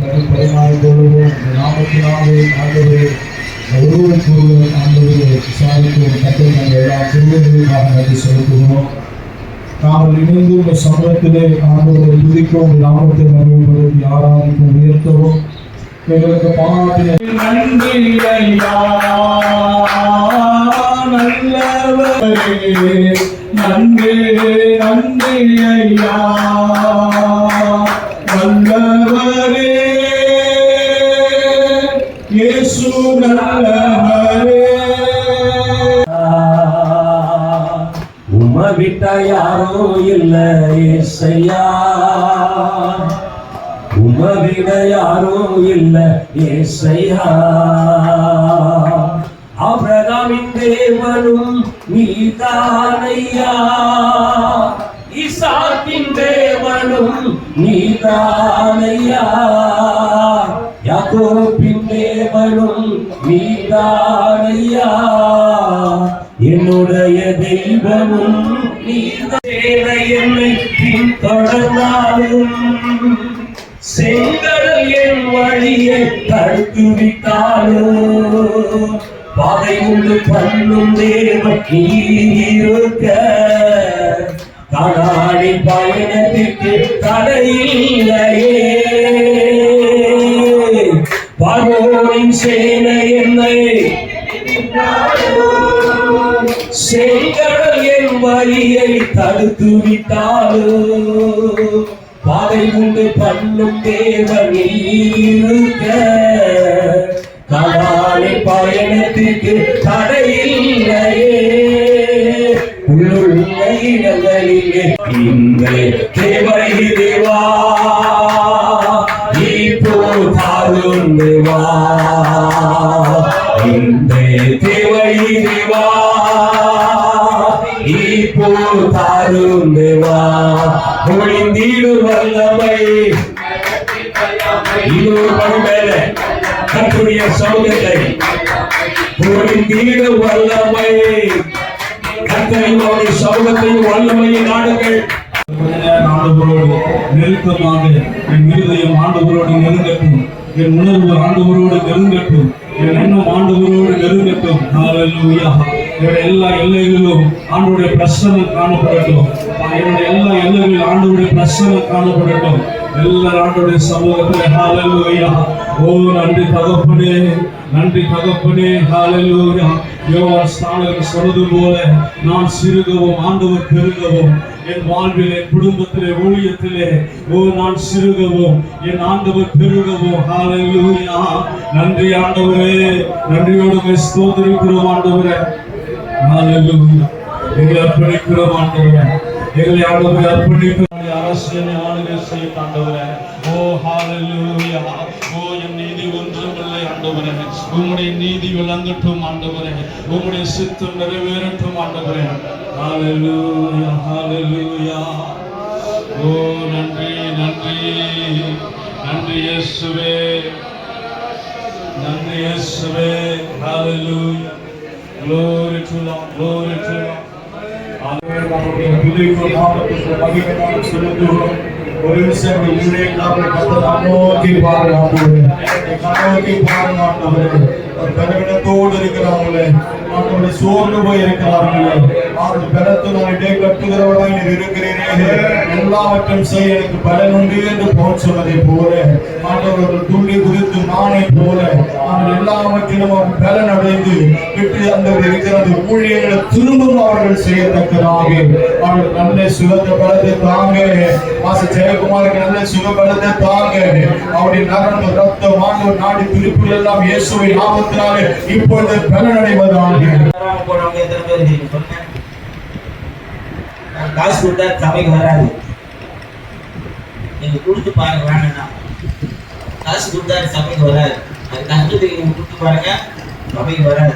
பரிமாறிக்கொள்வோம். நாமத்தினாலே ஆண்டவரே ஒருவருக்கு ஒருவர் ஆண்டவரை விசாரிக்கும் கட்டளை நாங்கள் எல்லா குழுவினருக்காக நன்றி செலுத்துகிறோம். நாங்கள் இணைந்து இந்த சமூகத்திலே ஆண்டவரை துதிக்கும் நாமத்தை அறிவிப்பதற்கு ஆராதிக்கும் உயர்த்தவும் எங்களுக்கு பாராட்டின நன்றி ஐயா நல்லவரே நன்றி நன்றி ஐயா நல்லவரே இயேசு நல்லவரே. உம்மை விட்டா யாரும் இல்லை ஏசையா, உம்மை விட யாரும் இல்லை ஏசையா. ஆபிரகாமின் தேவனும் நீதானையா, ஈசாக்கின் தேவனும் நீதானையா, யாக்கோபின் தேவனும் நீதானையா, என்னுடைய தெய்வமும் நீதானே. என்னை பின்தொடர்ந்தாலும் செங்கடல் என் வழியை தடுத்து விட்டாலும் பாதை உண்டு பண்ணும் தேவன் இருக்க காணாடி பயணத்திற்கு தடையில்லையே. பார்வோனின் சேனை என்னை செங்கடல் என் வழியை தடுத்து விட்டாலும் பாதை உண்டு பண்ணும் தேவன் இருக்க காணாடி பயணத்திற்கு தடையில்லையே. உள்ளுள்ள இடங்களிலே இங்கே தேவை தேவா இப்போ தாரும் தேவா, இந்த தேவை தேவா இப்போ தாரும் தேவா. ஒளிந்தீடு வல்லமை மேல கற்றுடைய சமூகத்தை ஒளிந்தீடு வல்லமை கர்த்தரின் சமூகத்தையும் வல்லமையை நாடுங்கள். ஆண்டவரோடு நெருக்கமாக என் இருதயம் ஆண்டவரோடு நெருங்கட்டும், என் உணர்வு ஆண்டவரோடு நெருங்கட்டும், என் எண்ணம் ஆண்டவரோடு நெருங்கட்டும். ஹல்லேலூயா. என்னுடைய எல்லா எல்லைகளிலும் ஆண்டவருடைய பிரசன்னம் காணப்படட்டும். என்னுடைய எல்லா எல்லைகளிலும் ஆண்டவருடைய பிரசன்னம் காணப்படட்டும். எல்லா ஆண்டவருடைய சமூகத்திலே ஹல்லேலூயா. ஓ நன்றி தகப்பனே, நன்றி தகப்பனே. ஹல்லேலூயா. யோவான் ஸ்நானகர் சொன்னது போல நான் சிறுகவும் ஆண்டவர் பெருகவும், என் வாழ்வில் என் குடும்பத்திலே ஊழியத்திலே நான் சிறுகவும் என் ஆண்டவர் பெருகவும். ஹல்லேலூயா. நன்றி ஆண்டவரே, நன்றியோடு ஸ்தோத்திரிக்கிறோம் ஆண்டவரே. ஹல்லேலூயா. எங்களை அர்ப்பணிக்கிறோம் ஆண்டவரே, எங்களை ஆண்டவரை அர்ப்பணிக்கிறோம். அரசியலை ஆளுகை செய்யும் ஆண்டவரே. ஓ ஹல்லேலூயா. ஓ என் நீதி ஒன்றுமில்லை ஆண்டவரே, உம்முடைய நீதி விளங்கட்டும் ஆண்டவரே, உம்முடைய சித்தம் நிறைவேறட்டும் ஆண்டவரே. ஹல்லேலூயா ஹல்லேலூயா. ஓ நன்றி நன்றி நன்றி இயேசுவே, நன்றி இயேசுவே. ஹல்லேலூயா. Glory to Lord, glory to Lord. ஒரு விஷயம் உள்ளே நோக்கி பாருங்க. பலவீனத்தோடு இருக்கிறாங்களே, அவங்களுடைய சோர்ந்து போய் இருக்கிறார்களே, அவர்கள் பலத்தினால் இடை கட்டுகிறவர்களாக நீர் இருக்கிறீரே, எல்லாவற்றையும் செய்ய எனக்கு பலன் உண்டு என்று போல் சொன்னதை போல அவர்கள் துள்ளி குதித்து நானை போல அவர்கள் எல்லாவற்றிலும் அவர் பலன் அடைந்து விட்டு அந்த இருக்கிறது ஊழியர்களை திரும்பவும் அவர்கள் செய்யத்தக்கதாக அவர்கள் நல்ல சுகத்த பலத்தை தாங்க. ஜெயக்குமாருக்கு நல்ல சுகபலத்தை தாங்க. அவருடைய நரம்பு ரத்தம் ஆண்டவர் நாடி திருப்புகள் எல்லாம் இயேசுவை நாமத்தினாலே இப்பொழுது பலன் அடைவதாக. காசு கொடுத்தா சபைக்கு வராது, நீங்க கொடுத்து பாருங்க. வேணும்னா காசு கொடுத்தா சபைக்கு வராது, அது கஷ்டத்துக்கு நீங்க கொடுத்து பாருங்க, சபைக்கு வராது.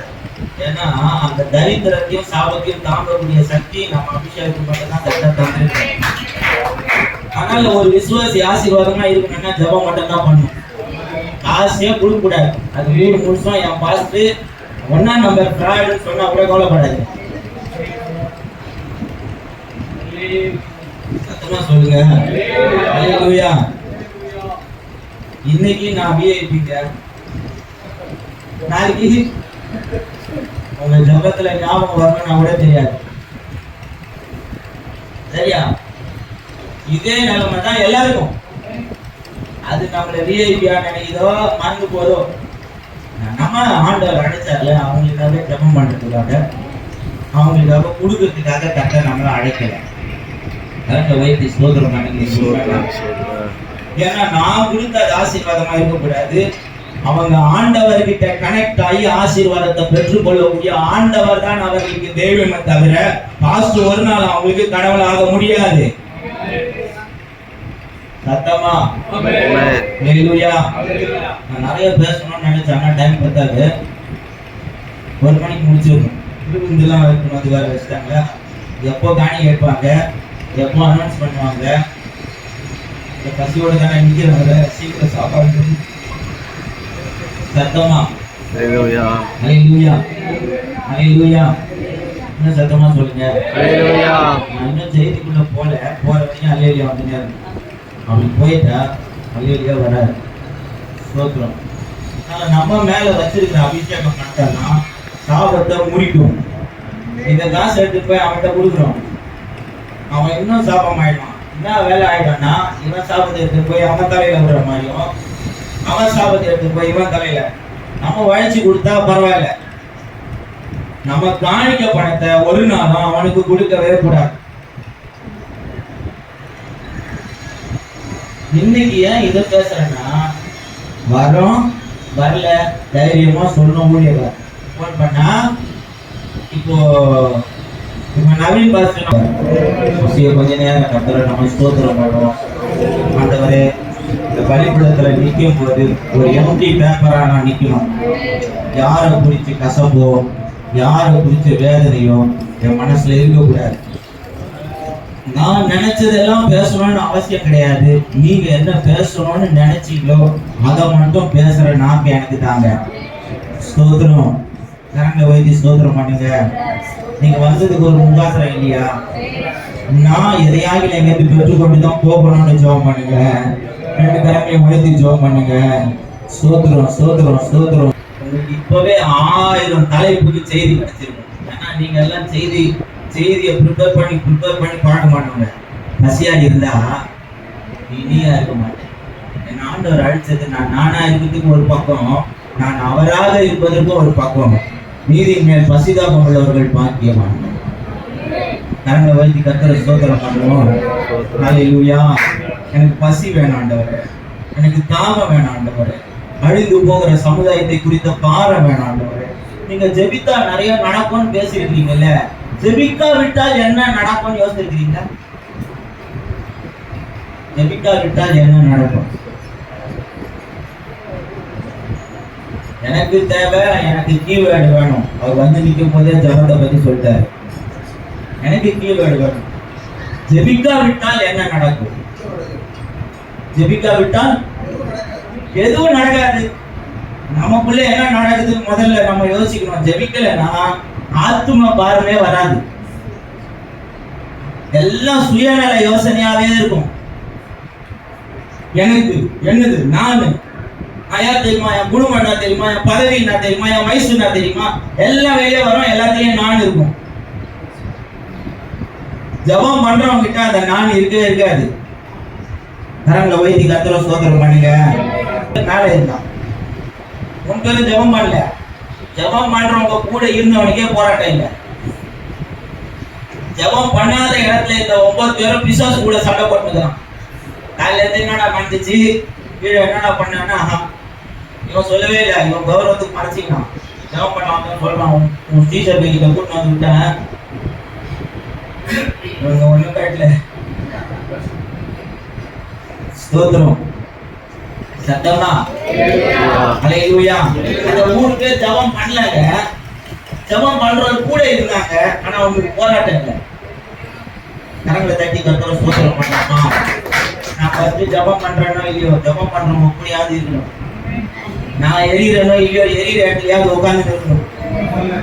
ஏன்னா அந்த தரித்திரத்தையும் சாபத்தையும் தாங்கக்கூடிய சக்தி நம்ம அபிஷேகத்துக்கு மட்டும்தான் சட்டம் தந்திருக்கோம். ஆனால் ஒரு விசுவாசி ஆசீர்வாதமா இருக்கணும்னா ஜபம் மட்டும் தான் பண்ணணும், காசே கொடுக்க கூடாது. அது வீடு முழுசும் என் பார்த்து 1ஆம் நம்பர் ஃப்ராடுன்னு சொன்னா கூட கவலைப்படாது. சத்தமா சொல்லுங்க. ஹல்லேலூயா. இன்னைக்கு நான் விஐபிங்க, நாளைக்கு உங்க ஜபத்துல ஞாபகம் வரணும்னா கூட தெரியாது. சரியா? இதே நிலைமை தான் எல்லாருக்கும். அது நம்மள விஐபியா நினைக்குதோ மறந்து போதோ, நம்ம ஆண்டவர் அழைச்சார்ல, அவங்களுக்காக ஜபம் பண்றதுக்காக, அவங்களுக்காக கொடுக்கறதுக்காக கரெக்டா நம்மள அழைக்கல. கரெக்டா வைத்து ஸ்தோத்திரம் பண்ணுங்க. ஏன்னா நான் கொடுத்த அது ஆசீர்வாதமா இருக்கக்கூடாது, அவங்க ஆண்டவர்கிட்ட கனெக்ட் ஆகி ஆசீர்வாதத்தை பெற்றுக்கொள்ளக்கூடிய ஆண்டவர் தான் அவர்களுக்கு தெய்வமே தவிர பாஸ்டர் ஒரு நாள் அவங்களுக்கு கடவுளாக முடியாது. சத்தமா ஹல்லேலூயா. நான் நிறைய பேசணும்னு நினைச்சேன், ஆனா டைம் பத்தாது. 1 மணிக்கு முடிச்சிருக்கோம். இதெல்லாம் வைக்கணும், அது வேற வச்சுட்டாங்க. எப்போ காணி கேட்பாங்க, எப்போ அனௌன்ஸ் பண்ணுவாங்க. பசியோட தானே நிற்கிறாங்க, சீக்கிரம் சாப்பாடு. சத்தமா ஹல்லேலூயா ஹல்லேலூயா ஹல்லேலூயா. இன்னும் சத்தமா சொல்லுங்க ஹல்லேலூயா. நான் இன்னும் செய்திக்குள்ள போற வரைக்கும் ஹல்லேலூயா வந்துட்டே இருக்கு. அப்படி போயிட்டா ஹல்லேலூயா வராது. ஸ்தோத்திரம். ஆனா நம்ம மேல வச்சிருக்கிற அபிஷேகம் பண்ணிட்டோம்னா சாபத்தை முடிக்கும். இந்த காசு எடுத்துட்டு போய் அவன்கிட்ட கொடுக்குறோம், அவன் இன்னும் சாபம் ஆயிடுவான். என்ன வேலை ஆயிடும்னா, இவன் சாபத்தை எடுத்துட்டு போய் அவன் தலையில விடுற மாதிரியும், அவன் சாபத்தை எடுத்துட்டு போய் இவன் தலையில. நம்ம உழைச்சி கொடுத்தா பரவாயில்ல, நம்ம காணிக்க பணத்தை ஒரு நாளும் அவனுக்கு கொடுக்கவே கூடாது. இன்னைக்கு ஏன் இதை பேசுறேன்னா, வரோம் வரல தைரியமா சொல்லணும். ஊழியர் போன் பண்ணா, இப்போ நவீன் பாஸ்டர் கொஞ்ச நேரம் கத்தரை நம்ம ஸ்தோத்திரம் பண்ணுவோம். ஆண்டவரே, இந்த பலிபீடத்துல நிற்கும் போது ஒரு எம்டி பேப்பரா நான் நிக்கணும். யாரை குறிச்சு கசப்போ, யாரை குறிச்ச வேதனையோ என் மனசுல இருக்கக்கூடாது. நான் நினைச்சதெல்லாம் பேசணும்னு அவசியம் கிடையாது. நீங்க என்ன பேசணும்னு நினைச்சீங்களோ அதை மட்டும் பேசுற நாக்கு எனக்கு தாங்க. ஸ்தோத்திரம். கரங்க வைத்தி ஸ்தோத்திரம் பண்ணுங்க. நீங்க வந்ததுக்கு ஒரு முகாசரம் இல்லையா? நான் எதையாக எங்கேருந்து பெற்றுக்கொண்டு தான் போகணும்னு ஜெபம் பண்ணுங்க. 2 கரங்களை உயர்த்தி ஜெபம் பண்ணுங்க. ஸ்தோத்திரம் ஸ்தோத்திரம் ஸ்தோத்திரம். உங்களுக்கு இப்பவே 1000 தலைப்புக்கு செய்தி கிடைச்சிருக்கும். ஏன்னா நீங்க எல்லாம் செய்தியை ப்ரிப்பேர் பண்ணி பழக்க மாட்டோங்க. பசியா இருந்தா இனியா இருக்க மாட்டேன். என் ஆண்டவர் அழிச்சது நானா இருக்கிறதுக்கு ஒரு பக்கம், நான் அவராக இருப்பதற்கும் ஒரு பக்கம். நீதியின் மேல் பசிதாபம் உள்ளவர்கள் பாக்கியவான்கள். கரங்களை வைத்து கர்த்தரை ஸ்தோத்திரம் பண்ணுவோம். ஹல்லேலூயா. எனக்கு பசி வேணும் ஆண்டவரே, எனக்கு தாகம் வேணும் ஆண்டவரே, அழிந்து போகிற சமுதாயத்தை குறித்த பாரம் வேணும் ஆண்டவரே. நீங்க ஜெபித்தா நிறைய நடக்கும்னு பேசியிருக்கீங்கல்ல, ஜெபிக்கா விட்டால் என்ன நடக்கும்னு யோசிச்சிருக்கீங்க? ஜெபிக்கா விட்டால் என்ன நடக்கும்? எனக்கு தேவை, எனக்கு கீவேர்டு வேணும். அவர் வந்து நிற்கும் போதே ஜபத்தை பத்தி சொல்லிட்டாரு. எனக்கு கீவேர்டு வேணும். ஜெபிக்கா விட்டால் என்ன நடக்கும்? ஜெபிக்கா விட்டால் எதுவும் நடக்காது. நமக்குள்ள என்ன நடக்குது முதல்ல நம்ம யோசிக்கணும். ஜெபிக்கலன்னா ஆத்தும பாரமே வராது. எல்லாம் சுயநல யோசனையாவே இருக்கும். எனக்கு என்னது, நானு யார் தெரியுமா, என் குடும்பம் என்ன தெரியுமா, என் பதவி என்ன தெரியுமா, என் வயசு என்ன தெரியுமா, எல்லாம் வெளியே வரும். எல்லாத்தையும் நான் இருக்கும். ஜபம் பண்றவங்க கிட்ட அந்த நான் இருக்கவே இருக்காது. கரங்களை வைத்தி கர்த்தரை ஸ்தோத்திரம் பண்ணுங்க. மேலே இருந்தான் உன் பேரு ஜபம் பண்ணல. ஜபம் பண்றவங்க கூட இருந்தவனுக்கே போராட்டம் இல்லை. ஜபம் பண்ணாத இடத்துல இந்த 9 பேரும் பிசாசு கூட சண்டை போட்டுக்கிறான். காலையில இருந்து என்னடா பண்ணிச்சு, கீழே என்னடா பண்ணா, இவன் சொல்லவே இல்லை. இவன் கௌரவத்துக்கு மறைச்சிக்கலாம். ஜபம் பண்ணாம சொல்றான், உன் டீச்சர் கிட்ட கூட்டு வந்து விட்டேன், இவங்க ஒண்ணும் கட்டல. ஸ்தோத்திரம். சத்தமா ஹல்லேலூயா. அந்த 3 பேர் ஜபம் பண்ணலங்க. ஜபம் பண்றவங்க கூட இருந்தாங்க, ஆனா அவங்களுக்கு போராட்டம் இல்லை. கரங்களை தட்டி கர்த்தரை ஸ்தோத்திரம் பண்ணலாமா? நான் ஃபர்ஸ்ட் ஜபம் பண்றேனோ இல்லையோ, ஜபம் பண்றவங்க எப்படியாவது இருக்கணும். நான் எரியறேனோ இல்லையோ, எரியற இடத்துலயாவது உட்கார்ந்து இருக்கணும்.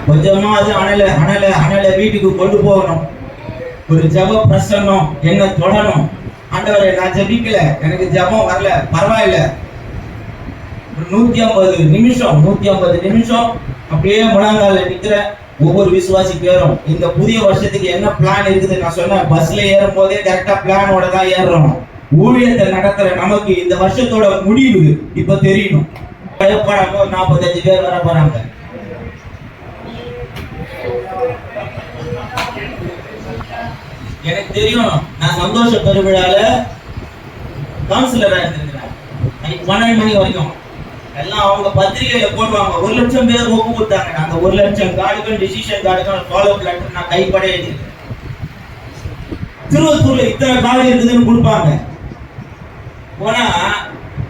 கொஞ்சமா அது அனல வீட்டுக்கு கொண்டு போகணும். ஒரு ஜப பிரசன்னம் என்ன தொடரும். ஆண்டவரே, நான் ஜபிக்கல, எனக்கு ஜபம் வரல, பரவாயில்ல, 150 நிமிஷம் அப்படியே முழங்கால நிக்கிற ஒவ்வொரு விசுவாசி பேரும் இந்த புதிய வருஷத்துக்கு என்ன பிளான் இருக்குது நான் சொன்னேன். பஸ்ல ஏறும் போதே கரெக்டா பிளானோட தான் ஏறுறோம். ஊழியத்தை நடத்துற நமக்கு இந்த வருஷத்தோட முடிவு இப்ப தெரியணும். பயப்படாம ஒரு 45 பேர் வர போறாங்க. எனக்கு தெரியும், நான் சந்தோஷ பெருவிழால கவுன்சிலரா இருந்திருக்கிறேன். 12 மணி வரைக்கும் எல்லாம் அவங்க பத்திரிகையில போடுவாங்க. 1 லட்சம் பேர் ஒப்பு கொடுத்தாங்க. அந்த 1 லட்சம் கார்டுக்கும் டிசிஷன் கார்டுக்கும் ஃபாலோ லெட்டர் நான் கைப்பட எழுதிருக்கேன். திருவத்தூர்ல இத்தனை கார்டு இருக்குதுன்னு கொடுப்பாங்க. போனா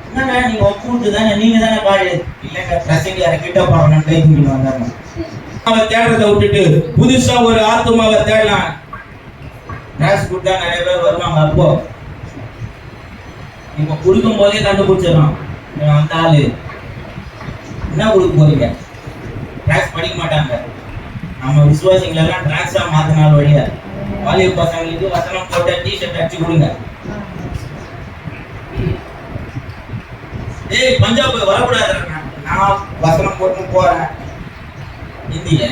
என்னடா நீங்க ஒப்பு கொடுத்து தானே, நீங்க தானே கார்டு இல்லைங்க பிரசங்க கிட்ட போகணும் கை தூக்கிட்டு வந்தாங்க. அவன் தேடுறதை விட்டுட்டு புதுசா ஒரு ஆத்துமாவை தேடலாம். டிராக்ஸ் கொடுத்தா நிறைய பேர் வருவாங்க. அப்போ இப்ப கொடுக்கும் போதே கண்டுபிடிச்சிடலாம் அந்த ஆளு என்ன கொடுக்க போறீங்க. டிராக்ஸ் படிக்க மாட்டாங்க. நம்ம விசுவாசிகளெல்லாம் டிராக்ஸா மாத்தினால வழியா வாலிப பசங்களுக்கு வசனம் போட்ட டிஷர்ட் அடிச்சு கொடுங்க. ஏய் பஞ்சாப் வரக்கூடாது, நான் வசனம் போட்டு போறேன் இந்திய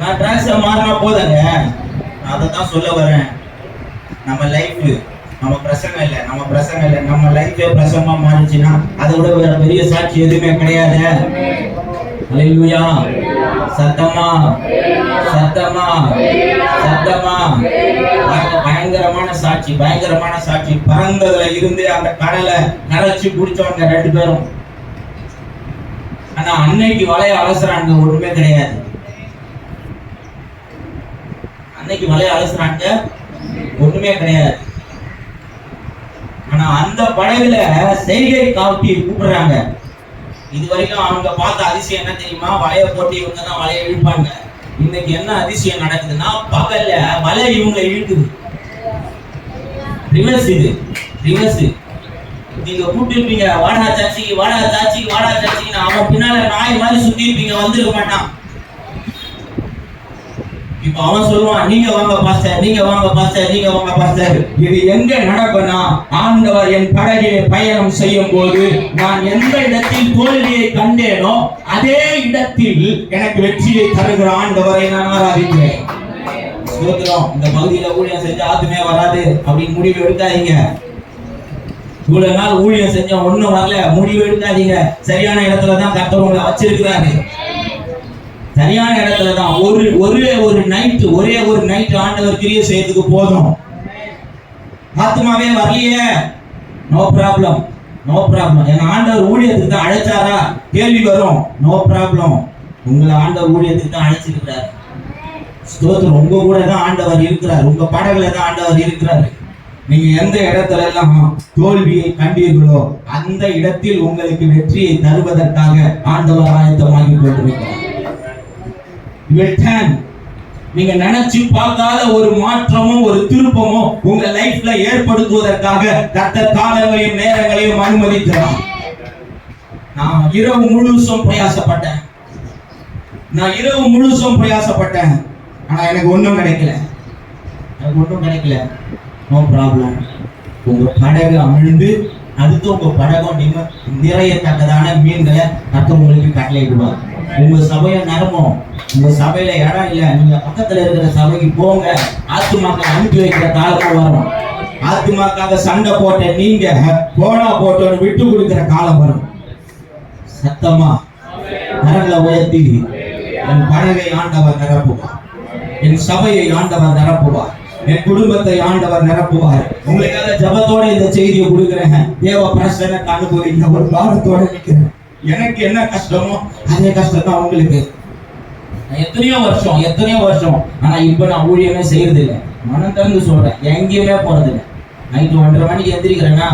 நான் டிராக்ஸா மாறினா போதங்க. நான் அதை தான் சொல்ல வரேன். நம்ம லைஃப் நம்ம பிரசங்கம் இல்லை, நம்ம லைஃபே பிரசங்கமா மாறிச்சுன்னா அதை விட வேற பெரிய சாட்சி எதுவுமே கிடையாது. அல்லேலூயா. சத்தமா பயங்கரமான சாட்சி. பறந்ததுல இருந்து அந்த கடலை கரைச்சு குடிச்சவங்க 2 பேரும். ஆனா அன்னைக்கு வலைய அலசுறாங்க ஒண்ணுமே கிடையாது. ஆனா அந்த படகுல செய்கை காட்டி கூப்பிடுறாங்க. இது வரைக்கும் அவங்க பார்த்த அதிசயம் என்ன தெரியுமா? வலைய போட்டு இவங்க தான் வலைய இழுப்பாங்க. இன்னைக்கு என்ன அதிசயம் நடக்குதுன்னா பகல்ல வலை இவங்க இழுக்குது. ரிவர்ஸ். நீங்க கூப்பிட்டுருப்பீங்க வாடா சாட்சிக்கு அவன் பின்னால நாய் மாதிரி சுத்தி இருப்பீங்க, வந்திருக்க மாட்டான். இப்ப அவன் சொல்லுவான், நீங்க வாங்க பாஸ்டர். இது எங்க நடக்கும்னா, ஆண்டவர் என் படகிலே பயணம் செய்யும் போது நான் எந்த இடத்தில் தோல்வியை கண்டேனோ அதே இடத்தில் எனக்கு வெற்றியை தருகிற ஆண்டவரை நான் ஆராதிக்கிறேன். இந்த பகுதியில ஊழியம் செஞ்ச ஆத்துமே வராது அப்படின்னு முடிவு எடுக்காதீங்க. இவ்வளவு நாள் ஊழியம் செஞ்ச ஒண்ணும் வரல, முடிவு எடுக்காதீங்க. சரியான இடத்துலதான் கர்த்தர் உங்களை வச்சிருக்கிறாரு. சரியான இடத்துல தான். ஒரே ஒரு நைட் ஆண்டவர் கிரியை செய்யறதுக்கு போதும். ஆத்மாவே வரலையே, நோ ப்ராப்ளம். என் ஆண்டவர் ஊழியத்துக்கு தான் அழைச்சாரா கேள்வி வரும். No problem. உங்களை ஆண்டவர் ஊழியத்துக்கு தான் அழைச்சிருக்கிறார். ஸ்தோத்திரம். உங்க கூட தான் ஆண்டவர் இருக்கிறார். உங்க படகுல தான் ஆண்டவர் இருக்கிறார். நீங்க எந்த இடத்துல எல்லாம் தோல்வியை கண்டீர்களோ அந்த இடத்தில் உங்களுக்கு வெற்றியை தருவதற்காக ஆண்டவர் ஆயத்தமாகி கொண்டிருக்கிறார். நீங்க நினைச்சு பார்க்காத ஒரு மாற்றமும் ஒரு திருப்பமும் உங்க லைஃப்ல ஏற்படுத்துவதற்காக கர்த்தர் காலங்களையும் நேரங்களையும் அனுமதிக்கிறார். நான் இரவு முழுசும் பிரயாசப்பட்டேன். ஆனா எனக்கு ஒண்ணும் கிடைக்கல. No problem. உங்க படகு அமிழ்ந்து அடுத்து உங்க படகம் நிறையத்தக்கதான மீன்களை கர்த்தர் உங்களுக்கு கட்டளையிடுவார். உங்க சபைய நிரம்பும். உங்க சபையில இடம் இல்ல, நீங்க பக்கத்துல இருக்கிற சபைக்கு போங்க. ஆத்துமாக்களை அனுப்பி வைக்கிற காலம் வரும். ஆத்துமாக்காக சண்டை போட்ட நீங்க போனா போட்டோன்னு விட்டு கொடுக்கிற காலம் வரும். சத்தமா கரங்களை உயர்த்தி என் படகை ஆண்டவர் நிரப்புவார். என் சபையை ஆண்டவர் நிரப்புவார். என் குடும்பத்தை ஆண்டவர் நிரப்புவார். உங்களுக்காக ஜபத்தோட இந்த செய்தியை கொடுக்குறேன். தேவ பிரசன்னத்தை அனுபவிக்க ஒரு பாரத்தோட நிற்கிறேன். எனக்கு என்ன கஷ்டமோ அதே கஷ்டம் தான் உங்களுக்கு. எத்தனையோ வருஷம் ஆனா இப்ப நான் ஊழியமே செய்யறது இல்லை. மனம் திறந்து சொல்றேன், எங்கேயுமே போறது இல்லை. நைட்டு 1:30 மணிக்கு எந்திரிக்கிறேன்னா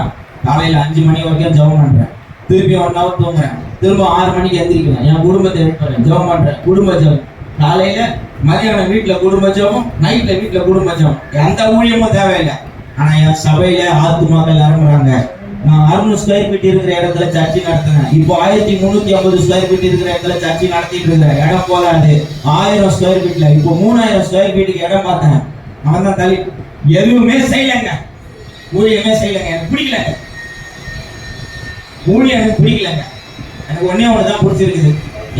காலையில 5 மணி வரைக்கும் ஜெபம் பண்றேன். திருப்பி 1 hour தூங்குறேன். திரும்ப 6 மணிக்கு எந்திரிக்கிறேன். என் குடும்பத்தை விட்டுறேன், ஜெபம் பண்றேன். குடும்ப ஜெபம் காலையில, மதியானம் வீட்டுல குடும்ப ஜெபம், நைட்ல வீட்டுல குடும்ப ஜெபம். எந்த ஊழியமும் தேவையில்லை. ஆனா என் சபையில ஆத்துமாக்கள் இறங்குறாங்க. நான் 600 ஸ்கொயர் ஃபீட் இருக்கிற இடத்துல சர்ச்சை நடத்தினேன். இப்போ 1350 ஸ்கொயர் ஃபீட் இருக்கிற இடத்துல சர்ச்சை நடத்திட்டு இருக்கிறேன். இடம் போதாது. 1000 ஸ்கொயர் ஃபீட்ல இப்போ 3000 ஸ்கொயர் ஃபீட்டுக்கு இடம் பார்த்தேன். அவன் தான் தள்ளி எதுவுமே செய்யலைங்க, ஊழியமே செய்யலைங்க. எனக்கு பிடிக்கலங்க. ஊழியம் எனக்கு பிடிக்கலங்க. எனக்கு ஒன்னே ஒன்று தான் பிடிச்சிருக்குது,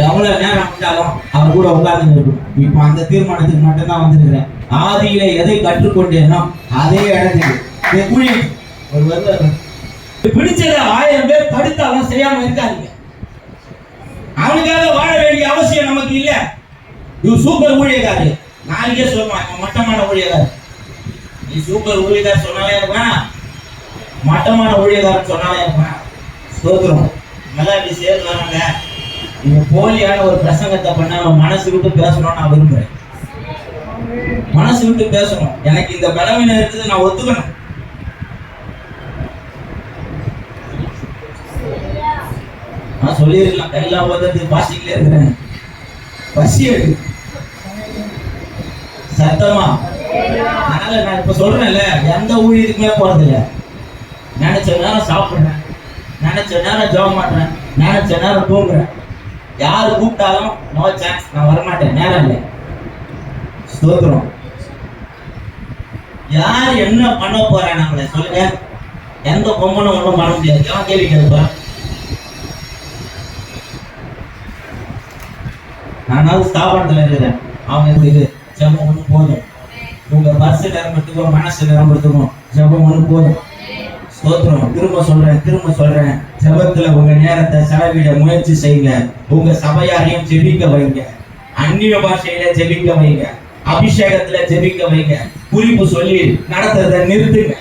எவ்வளவு நேரம் வந்தாலும் அவர் கூட உட்கார்ந்து இருக்கும். இப்போ அந்த தீர்மானத்துக்கு மட்டும்தான் வந்திருக்கிறேன். ஆதியில எதை கற்றுக்கொண்டேனோ அதே இடத்துக்கு ஊழியம் ஒரு வருவார். பிடிச்சத 1000 பேர் தடுத்தாலும் செய்யாம இருக்காதீங்க. அவனுக்காக வாழ வேண்டிய அவசியம் நமக்கு இல்ல. இது சூப்பர் ஊழியக்காரு, நாளைக்கே சொல்லுவான் இவன் மட்டமான ஊழியக்காரு. நீ சூப்பர் ஊழியக்கார் சொன்னாலே எனக்கு வேணாம், மட்டமான ஊழியக்காரன் சொன்னாலே எனக்கு வேணாம். ஸ்தோத்திரம். நல்லா இப்படி சேர்ந்து வராங்க. நீங்க போலியான ஒரு பிரசங்கத்தை பண்ண மனசு விட்டு பேசணும்னு நான் விரும்புறேன். மனசு விட்டு பேசணும். எனக்கு இந்த பலவீனம் இருக்குது, நான் ஒத்துக்கணும். நான் சொல்லிருக்கலாம், கையெல்லாம் ஓதுறது பாசிக்கலே இருக்கிறேன், பசி எடுக்கு சத்தமா. அதனால நான் இப்ப சொல்றேன்ல, எந்த ஊழியத்துக்குமே போறது இல்லை. நினைச்ச நேரம் சாப்பிடுறேன், நினைச்ச நேரம் ஜெபம் பண்றேன், நினைச்ச நேரம் தூங்குறேன். யாரு கூப்பிட்டாலும் நோ சான்ஸ், நான் வரமாட்டேன், நேரம் இல்லை. ஸ்தோத்திரம். யார் என்ன பண்ண போறேன் நம்மள சொல்லுங்க? எந்த பொம்மனும் ஒன்றும் பண்ண முடியாது. எவன் கேள்வி கேட்பா? நானாவது ஸ்தாபனத்துல இருக்கிறேன். அவங்க இது ஜெபம் ஒண்ணு போதும். உங்க பர்ஸ் நிரம்புறதுக்கும் மனசு நிரம்புறதுக்கும் ஜெபம் ஒண்ணு போதும். ஸ்தோத்திரம். திரும்ப சொல்றேன், ஜெபத்துல உங்க நேரத்தை செலவிட முயற்சி செய்யுங்க. உங்க சபையாரையும் ஜெபிக்க வைங்க, அந்நிய பாஷையில ஜெபிக்க வைங்க, அபிஷேகத்துல ஜெபிக்க வைங்க. குறிப்பு சொல்லி நடத்துறத நிறுத்துங்க.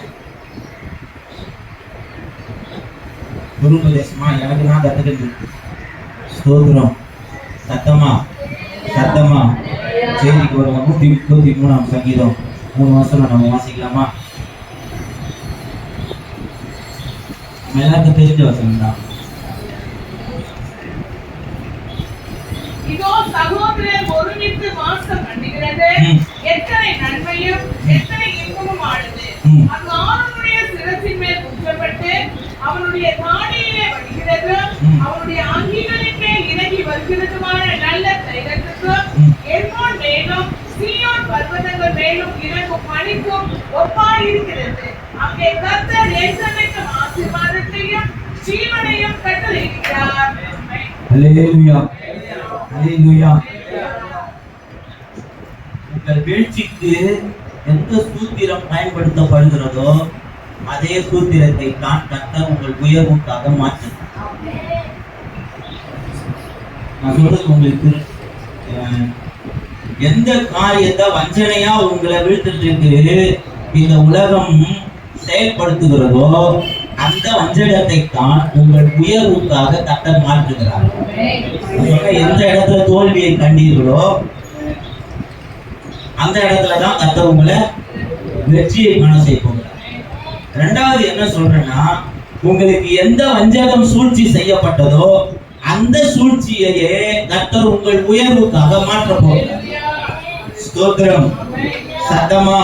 குருபதேசமா எனக்கு நான் கத்துக்கிறது. ஸ்தோத்திரம். சத்தமா செய்திக்கு ஒரு 133ஆம் சங்கீதம் 3 வசனம் நம்ம வாசிக்கலாமா? எல்லாருக்கும் தெரிஞ்ச வசனம் தான். இதோ சகோதரர் ஒருமித்து வாசம் பண்ணுகிறது, எத்தனை நன்மையும் எத்தனை இன்பமும் ஆனது. அது ஆணுடைய சிரசின் மேல் குற்றப்பட்டு அவனுடைய தாடியிலே வருகிறது, அவனுடைய அங்கிகளின் மேல் இறங்கி வருகிறதுமான நல்ல தைலத்துக்கு எர்மோன் மேலும் சீயோன் பர்வதங்கள் மேலும் இறங்கும் பனிக்கும் ஒப்பாயிருக்கிறது. அங்கே கர்த்தர் என்றென்றைக்கும் ஆசீர்வாதத்தையும் ஜீவனையும் கட்டளையிடுகிறார். அல்லேலூயா, அல்லேலூயா. உங்கள் வீழ்ச்சிக்கு எந்த சூத்திரம் பயன்படுத்தப்படுகிறதோ அதே சூத்திரத்தை தான் கர்த்தர் உங்கள் உயர்வுக்காக மாற்றும். நான் சொல்றது உங்களுக்கு எந்த காரியத்தை வஞ்சனையா உங்களை வீழ்த்திட்டு இந்த உலகம் செயல்படுத்துகிறதோ அந்த வஞ்சகத்தை தான் உங்கள் உயர்வுக்காக கர்த்தர் மாற்றுகிறார். எந்த இடத்துல தோல்வியை கண்டீர்களோ அந்த இடத்துலதான் கர்த்தர் உங்களை வெற்றியை காண செய்ய போகிறார். ரெண்டாவது என்ன சொல்றேன்னா, உங்களுக்கு எந்த வஞ்சகம் சூழ்ச்சி செய்யப்பட்டதோ அந்த சூழ்ச்சியையே கர்த்தர் உங்கள் உயர்வுக்காக மாற்ற போகிறார். ஸ்தோத்திரம். சத்தமா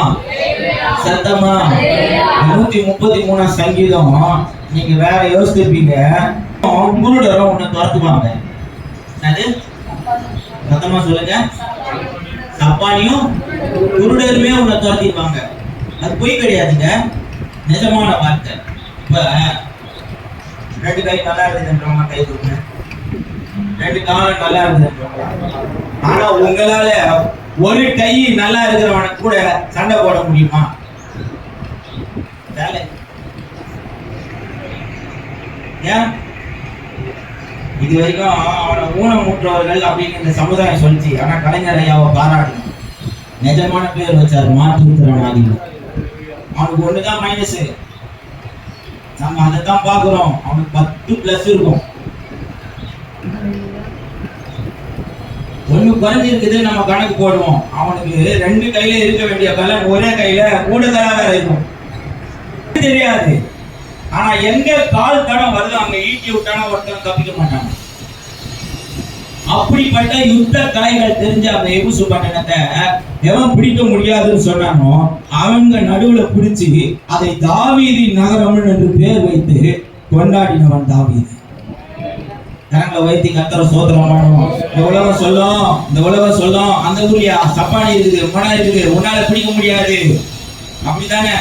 133ஆம் சங்கீதம். நீங்க வேற யோசிச்சிருப்பீங்க, குருடரும் உன்னை துரத்துவாங்க. அது சத்தமா சொல்லுங்க. சப்பானியும் குருடருமே உன்னை துரத்திப்பாங்க. அது பொய் கிடையாதுங்க, நிஜமான வார்த்தை. இப்ப 2 கை நல்லா இருக்குதுன்றவங்க கை கொடுங்க, 2 காலம் நல்லா இருக்குதுன்றவங்க. ஆனா உங்களால ஒரு கை நல்லா இருக்கிறவன கூட சண்டை போட முடியுமா? ஏன் இது வரைக்கும் அவனை ஊனமுற்றவர்கள் அப்படின்னு இந்த சமுதாயம் சொல்லிச்சு. ஆனா கலைஞர் ஐயாவை பாராட்டணும், நிஜமான பேர் வச்சாரு, மாற்றுத்திறனாளி. அவனுக்கு ஒண்ணுதான் மைனஸ், நம்ம அதை தான் பாக்குறோம். அவனுக்கு 10+ இருக்கும். ஒண்ணு குறைஞ்சிருக்குது நம்ம கணக்கு போடுவோம். அவனுக்கு 2 கையில இருக்க வேண்டிய பலன் ஒரே கையில கூடுதலா வேற இருக்கும். தெரியாது. ஆனா எங்க கால் தடம் வருது அங்க ஈட்டி விட்டானா ஒருத்தன் தப்பிக்க மாட்டாங்க. அப்படிப்பட்ட யுத்த கலைகள் தெரிஞ்ச அந்த எபுசு பட்டணத்தை எவன் பிடிக்க முடியாதுன்னு சொன்னானோ அவங்க நடுவுல பிடிச்சு அதை தாவீதின் நகரம் என்று பேர் வைத்து கொண்டாடினவன் தாவீது. கரங்களை வைத்து கர்த்தரை ஸ்தோத்திரம் பண்ணுவோம். இந்த உலகம் சொல்லும் அந்த ஊர்லயா சப்பானி இருக்குது, மழை இருக்குது, உன்னால பிடிக்க முடியாது. அப்படித்தானே?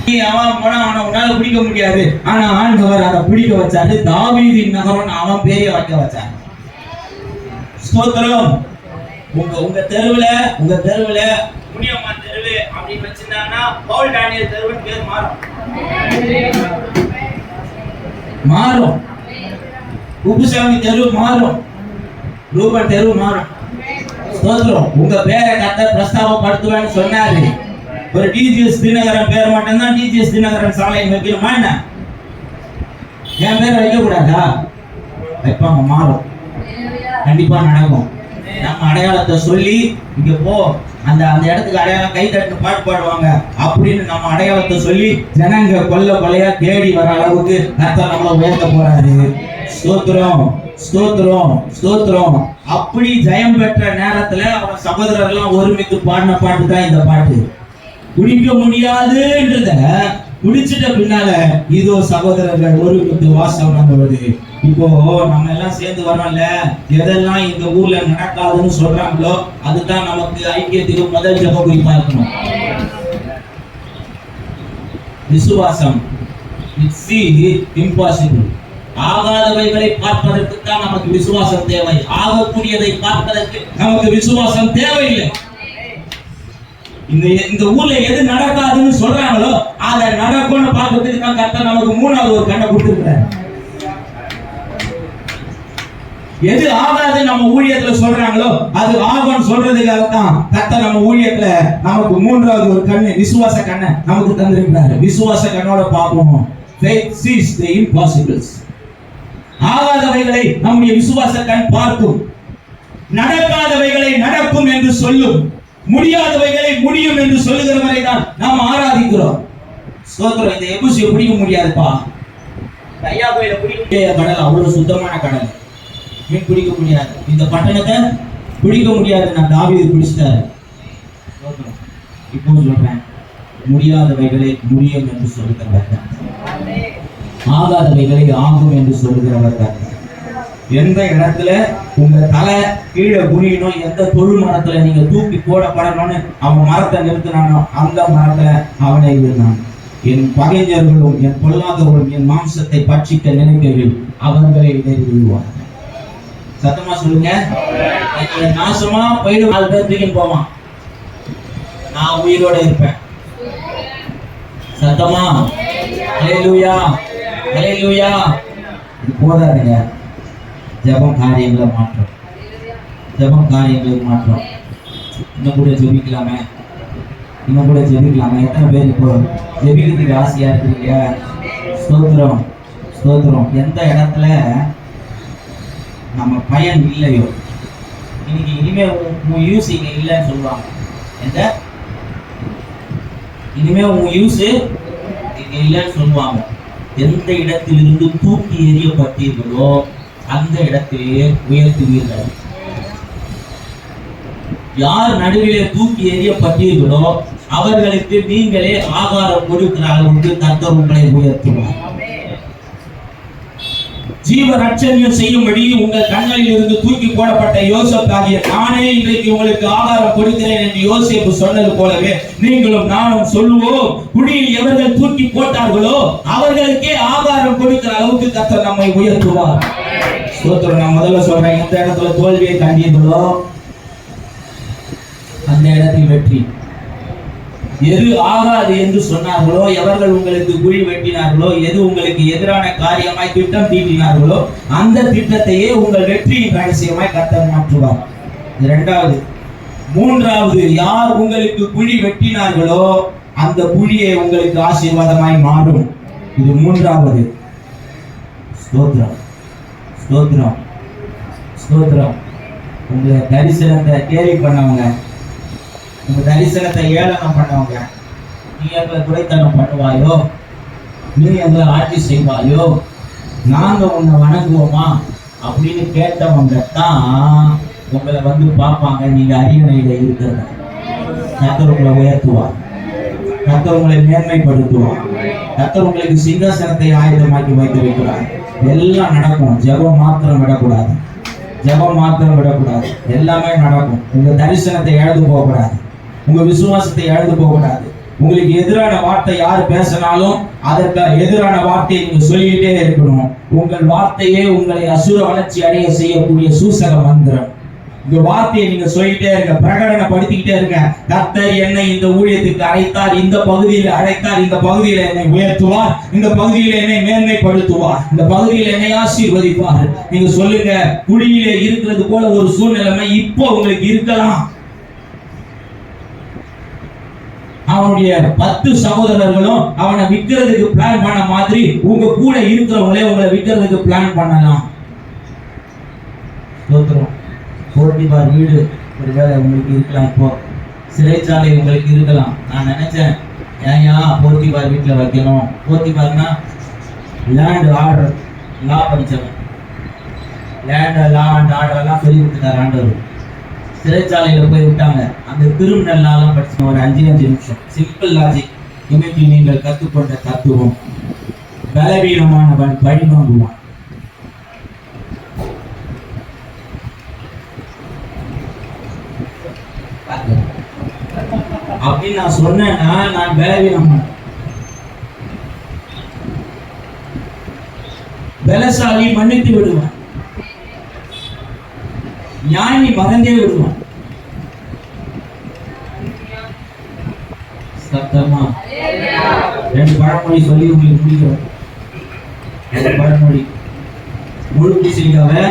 நீ அவன் போனா அவனை உன்னால பிடிக்க முடியாது. ஆனா ஆண்டவர் அதை பிடிக்க வச்சாரு. தாவீதின் நகரம் அவன் பேரை வைக்க வச்சாரு. ஸ்தோத்திரம். உங்க தெருவுல முனியம்மா தெருவு அப்படின்னு வச்சிருந்தாங்கன்னா பவுல் டானியல் தெருவுன்னு பேர் மாறும். உப்புசாமி தெரு மாறும். ரூபன் தெரு மாறும். ஸ்தோத்திரம். உங்க பேரை கர்த்தர் பிரஸ்தாபப்படுத்துவேன்னு சொன்னாரு. ஒரு டிஜிஎஸ் தினகரன் பேர் மட்டும்தான் டிஜிஎஸ் தினகரன் சாலை வைக்கணுமா என்ன? என் பேரை வைக்க கூடாதா? வைப்பாங்க. மாறும். கண்டிப்பா நடக்கும். நம்ம அடையாளத்தை சொல்லி இங்க போ, அந்த இடத்துக்கு அடையாளம் கை தட்டு பாட்டு பாடுவாங்க அப்படின்னு நம்ம அடையாளத்தை சொல்லி ஜனங்க கொள்ளையா தேடி வர அளவுக்கு கர்த்தர் நம்மள உயர்த்த போறாரு. ஸ்தோத்திரம், ஸ்தோத்திரம், ஸ்தோத்திரம். அப்படி ஜெயம் பெற்ற நேரத்துல அவன் சகோதரர் எல்லாம் ஒருமித்து பாடின பாட்டு தான் இந்த பாட்டு. குடிக்க முடியாதுன்றத குடிச்சிட்ட பின்னால இதோ சகோதரர்கள் ஒருமித்து வாசம் பண்ணுவது. இப்போ நம்ம எல்லாம் சேர்ந்து வரோம்ல, எதெல்லாம் இந்த ஊர்ல நடக்காதுன்னு சொல்றாங்களோ அதுதான் நமக்கு ஐக்கியத்துக்கு முதல் ஜெப குறிப்பா இருக்கணும். விசுவாசம். இம்பாசிபிள். ஆகாதவைகளை பார்ப்பதற்கு தான் நமக்கு விசுவாசம் தேவை. ஆகக்கூடியதை பார்ப்பதற்கு நமக்கு விசுவாசம் தேவையில்லை. இந்த ஊர்ல எது நடக்காதுன்னு சொல்றாங்களோ அதை நடக்கும்னு பார்க்கிறதுக்கு தான் கர்த்தர் நமக்கு மூணாவது ஒரு கண்ணை கொடுத்திருக்கிறார். எது ஆகாது நம்ம ஊழியத்துல சொல்றாங்களோ அது ஆகும்னு சொல்றதுக்காக தான் கர்த்தர் நம்ம ஊழியத்துல நமக்கு மூன்றாவது ஒரு கண்ணு, விசுவாச கண்ணை நமக்கு தந்திருக்கிறார். விசுவாச கண்ணோட பார்ப்போம். Faith sees the impossibles. ஆகாதவைகளை நம்முடைய விசுவாச கண் பார்க்கும். நடக்காதவைகளை நடக்கும் என்று சொல்லும். முடியாதவைகளை முடியும் என்று சொல்லுகிறவரை தான் நாம் ஆராதிக்கிறோம். ஸ்தோத்திரம். இந்த எபூசியை பிடிக்க முடியாதுப்பா. ஐயா கோயில பிடிக்க முடியாத கடல் அவ்வளவு சுத்தமான கடல். மீன் பிடிக்க முடியாது. இந்த பட்டணத்தை பிடிக்க முடியாது. நான் தாவீது பிடிச்சிட்டாரு. இப்போ சொல்றேன், முடியாதவைகளை முடியும் என்று சொல்லுகிறவர் தான். ஆகாதவைகளை ஆகும் என்று சொல்லுகிறவர் தான். எந்த இடத்துல உங்க தலை கீழே குனியணும், எந்த தொழு மரத்துல நீங்க தூக்கி போடப்படணும்னு அவன் மரத்தை நிறுத்தினானோ அந்த மரத்தை அவனை இருந்தான். என் பகைஞர்களும் என் பொல்லாதவர்களும் என் மாம்சத்தை பட்சிக்க நினைக்கையில் அவர்களை விடுவார். சத்தமா சொல்லுங்க. நாசமா போயிடும். 4 பேர் தூக்கி போவான், நான் உயிரோட இருப்பேன். சத்தமா ஹல்லேலூயா, ஹல்லேலூயா. இது போதாதுங்க. ஜெபம் காரியங்களை மாற்றம். ஜெபம் காரியங்களை மாற்றம். இன்னும் கூட ஜெபிக்கலாமே, இன்னும் கூட ஜெபிக்கலாமே. எத்தனை பேர் இப்போ ஜெபிக்கிறதுக்கு ஆசையா இருக்கு இல்லையா? ஸ்தோத்திரம், ஸ்தோத்திரம். எந்த இடத்துல நம்ம பயன் இல்லையோ, இன்னைக்கு இனிமே உன் யூஸ் இங்க இல்லைன்னு சொல்லுவாங்க. எந்த இனிமே உன் யூஸ் இங்க இல்லைன்னு சொல்லுவாங்க. எந்த இடத்திலிருந்து தூக்கி எறியப்பட்டீர்களோ அந்த இடத்திலே உயர்த்துவீர்கள். யார் நடுவிலே தூக்கி எறியப்பட்டீர்களோ அவர்களுக்கு நீங்களே ஆகாரம் கொடுக்கிற அளவுக்கு கர்த்தர் உங்களை உயர்த்துவார். ஜீவ ரட்சணியம் செய்யும்படி உங்கள் கண்களில் இருந்து தூக்கி போடப்பட்ட யோசேப்பு ஆகிய நானே இன்றைக்கு உங்களுக்கு ஆகாரம் கொடுக்கிறேன் என்று யோசேப்பு சொன்னது போலவே நீங்களும் நானும் சொல்லுவோம். குடியில் எவர்கள் தூக்கி போட்டார்களோ அவர்களுக்கே ஆகாரம் கொடுக்கிற அளவுக்கு கர்த்தர் நம்மை உயர்த்துவார். ஸ்தோத்திரம். நான் முதல்ல சொல்றேன், எந்த இடத்துல தோல்வியை கண்டீர்களோ அந்த இடத்தில் வெற்றி. எது ஆகாது என்று சொன்னார்களோ, எவர்கள் உங்களுக்கு குழி வெட்டினார்களோ, எது உங்களுக்கு எதிரான காரியமாய் திட்டம் தீட்டினார்களோ அந்த திட்டத்தையே உங்கள் வெற்றியின் ரகசியமாய் கர்த்தர் மாற்றுவார். இரண்டாவது. மூன்றாவது, யார் உங்களுக்கு குழி வெட்டினார்களோ அந்த குழியை உங்களுக்கு ஆசீர்வாதமாய் மாறும். இது மூன்றாவது. ஸ்தோத்திரம், ஸ்தோத்திரம், ஸ்தோத்திரம். உங்க தரிசனத்தை கேலி பண்ணவங்க, உங்க தரிசனத்தை ஏளனம் பண்ணவங்க, நீ எங்களை குறைத்தனம் பண்ணுவாயோ, நீ எங்களை ஆட்சி செய்வாயோ, நாங்க உன்னை வணங்குவோமா அப்படின்னு கேட்டவங்க தான் உங்களை வந்து பார்ப்பாங்க. நீங்க அரியணையில இருக்கிறத கர்த்தர் உங்களை உயர்த்துவார். கர்த்தர் உங்களை மேன்மைப்படுத்துவார். கர்த்தர் உங்களுக்கு சிங்காசனத்தை ஆயுதமாக்கி வைத்து வைக்கிறார். எல்லாம் நடக்கும். ஜெபம் மாத்திரம் விடக்கூடாது. ஜெபம் மாத்திரம் விடக்கூடாது. எல்லாமே நடக்கும். உங்க தரிசனத்தை இழந்து போகக்கூடாது. உங்க விசுவாசத்தை இழந்து போகக்கூடாது. உங்களுக்கு எதிரான வார்த்தை யார் பேசினாலும் அதற்கு எதிரான வார்த்தையை நீங்க சொல்லிக்கிட்டே இருக்கணும். உங்கள் வார்த்தையே உங்களை அசுர வளர்ச்சி அடைய செய்யக்கூடிய சூசக மந்திரம். இந்த வார்த்தையை நீங்க சொல்லிட்டே இருங்க, பிரகடனப்படுத்திக்கிட்டே இருங்க. கர்த்தர் என்னை இந்த ஊழியத்துக்கு அழைத்தார், இந்த பகுதியில் அழைத்தார், இந்த பகுதியில் என்னை உயர்த்துவார், இந்த பகுதியில் என்னை மேன்மைப்படுத்துவார், இந்த பகுதியில் என்னை ஆசீர்வதிப்பார். நீங்க சொல்லுங்க, குடியிலே இருக்கிறது போல ஒரு சூழ்நிலைமை இப்போ உங்களுக்கு இருக்கலாம். அவனுடைய 10 சகோதரர்களும் அவனை விற்கிறதுக்கு பிளான் பண்ண மாதிரி உங்க கூட இருக்கிறவங்களே உங்களை விற்கிறதுக்கு பிளான் பண்ணலாம். போர்த்திபார் வீடு ஒருவேளை உங்களுக்கு இருக்கலாம், இப்போ சிறைச்சாலை உங்களுக்கு இருக்கலாம். நான் நினைச்சேன், ஏன்யா போர்த்திபார் வீட்டில் வைக்கணும்? போர்த்திபார்னா லேண்ட் ஆர்டர், லா படிச்சவன், லேண்ட் லா அண்ட் ஆர்டர் எல்லாம் சொல்லி கொடுத்துட்டார் ஆண்டவர். சிறைச்சாலையில போய் விட்டாங்க. அந்த கிரிமினல்லாம் படிச்சு ஒரு 5 நிமிஷம் சிம்பிள் லாஜிக். இன்னைக்கு நீங்கள் கற்றுக்கொண்ட தத்துவம், பலவீனமானவன் பழி வாங்குவான். அப்படின்னு நான் சொன்னேன்னா நான் பலவீனமான, பலசாலி மன்னித்து விடுவான், ஞானி மறந்தே விடுவான். சத்தமா 2 பழமொழி சொல்லி உங்களுக்கு முடிக்கிறோம். 2 பழமொழி. முழு பூசணிக்காவை,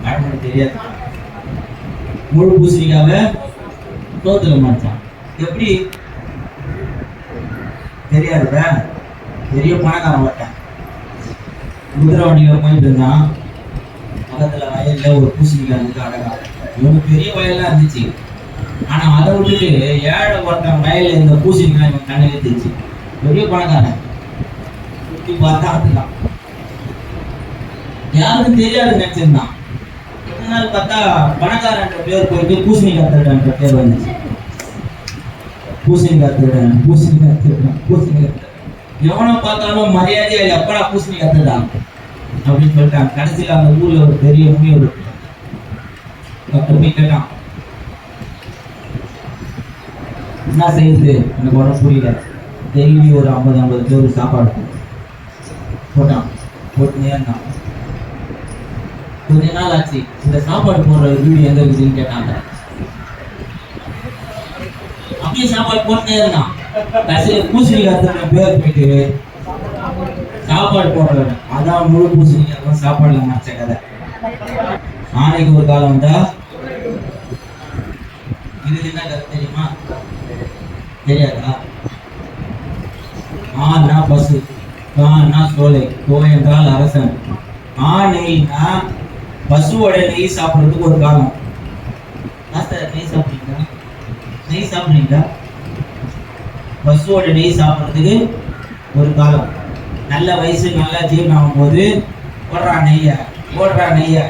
பழமொழி தெரியாது, முழு பூசணிக்காவை தோத்துல மாட்டான். எப்படி தெரியாதுல? பெரிய பணக்காரன் மாட்டான். குதிரை வண்டியில போயிட்டு இருந்தான். பக்கத்துல வயல்ல ஒரு பூசணிக்காய் இருந்துச்சு, அழகா. இவனுக்கு பெரிய வயல்லாம் இருந்துச்சு. ஆனா அதை விட்டுட்டு ஏழை ஒருத்தன் வயல்ல இந்த பூசணிக்காய் இவன் கண்ணிலே இருந்துச்சு. பெரிய பணக்காரன். சுத்தி பார்த்தா அதுதான். யாருக்கும் தெரியாது நினைச்சிருந்தான். கொஞ்ச நாள் பார்த்தா பணக்காரன்ற பேர் போயிட்டு பூசணிக்காய் திருடன்ற பேர் வந்துச்சு. பூசணிக்காய் திருடன், பூசணிக்காய் திருடன், பூசணிக்காய் திருடன். எவனை பார்த்தாலும் மரியாதையா எப்படா பூசணிக்காய் திருடான் அப்படின்னு சொல்லிட்டாங்க. கடைசியில் அந்த ஊர்ல ஒரு பெரிய முனிவர் போய் கேட்டான், என்ன செய்யுது எனக்கு உடம்பு புரியல, டெய்லி ஒரு 50 பேர் சாப்பாடு போட்டான். போட்டுனே இருந்தான். கொஞ்ச நாள் ஆச்சு. இந்த சாப்பாடு போடுற வீடு எங்க இருக்குதுன்னு கேட்டாங்க. அப்படியே சாப்பாடு போட்டுனே இருந்தான். கடைசியில் பூசணிக்காய் பேர் போயிட்டு சாப்பாடு போடுறேன். அதான் முழு பூசணிக்காய் சாப்பாடுல மறைச்ச கதை. ஆணைக்கு ஒரு காலம் வந்தா இதுக்கு என்ன கதை தெரியுமா? தெரியாதா? ஆனா பசு, கான்னா சோலை, கோ என்றால் அரசன். நெய்னா பசுவோட நெய் சாப்பிட்றதுக்கு ஒரு காலம். நெய் சாப்பிடுறீங்களா? நெய் சாப்பிடுறீங்களா? பசுவோட நெய் சாப்பிட்றதுக்கு ஒரு காலம். நல்ல வயசு நல்லா ஜீவனம் ஆகும்போது போடுறா நெய்ய.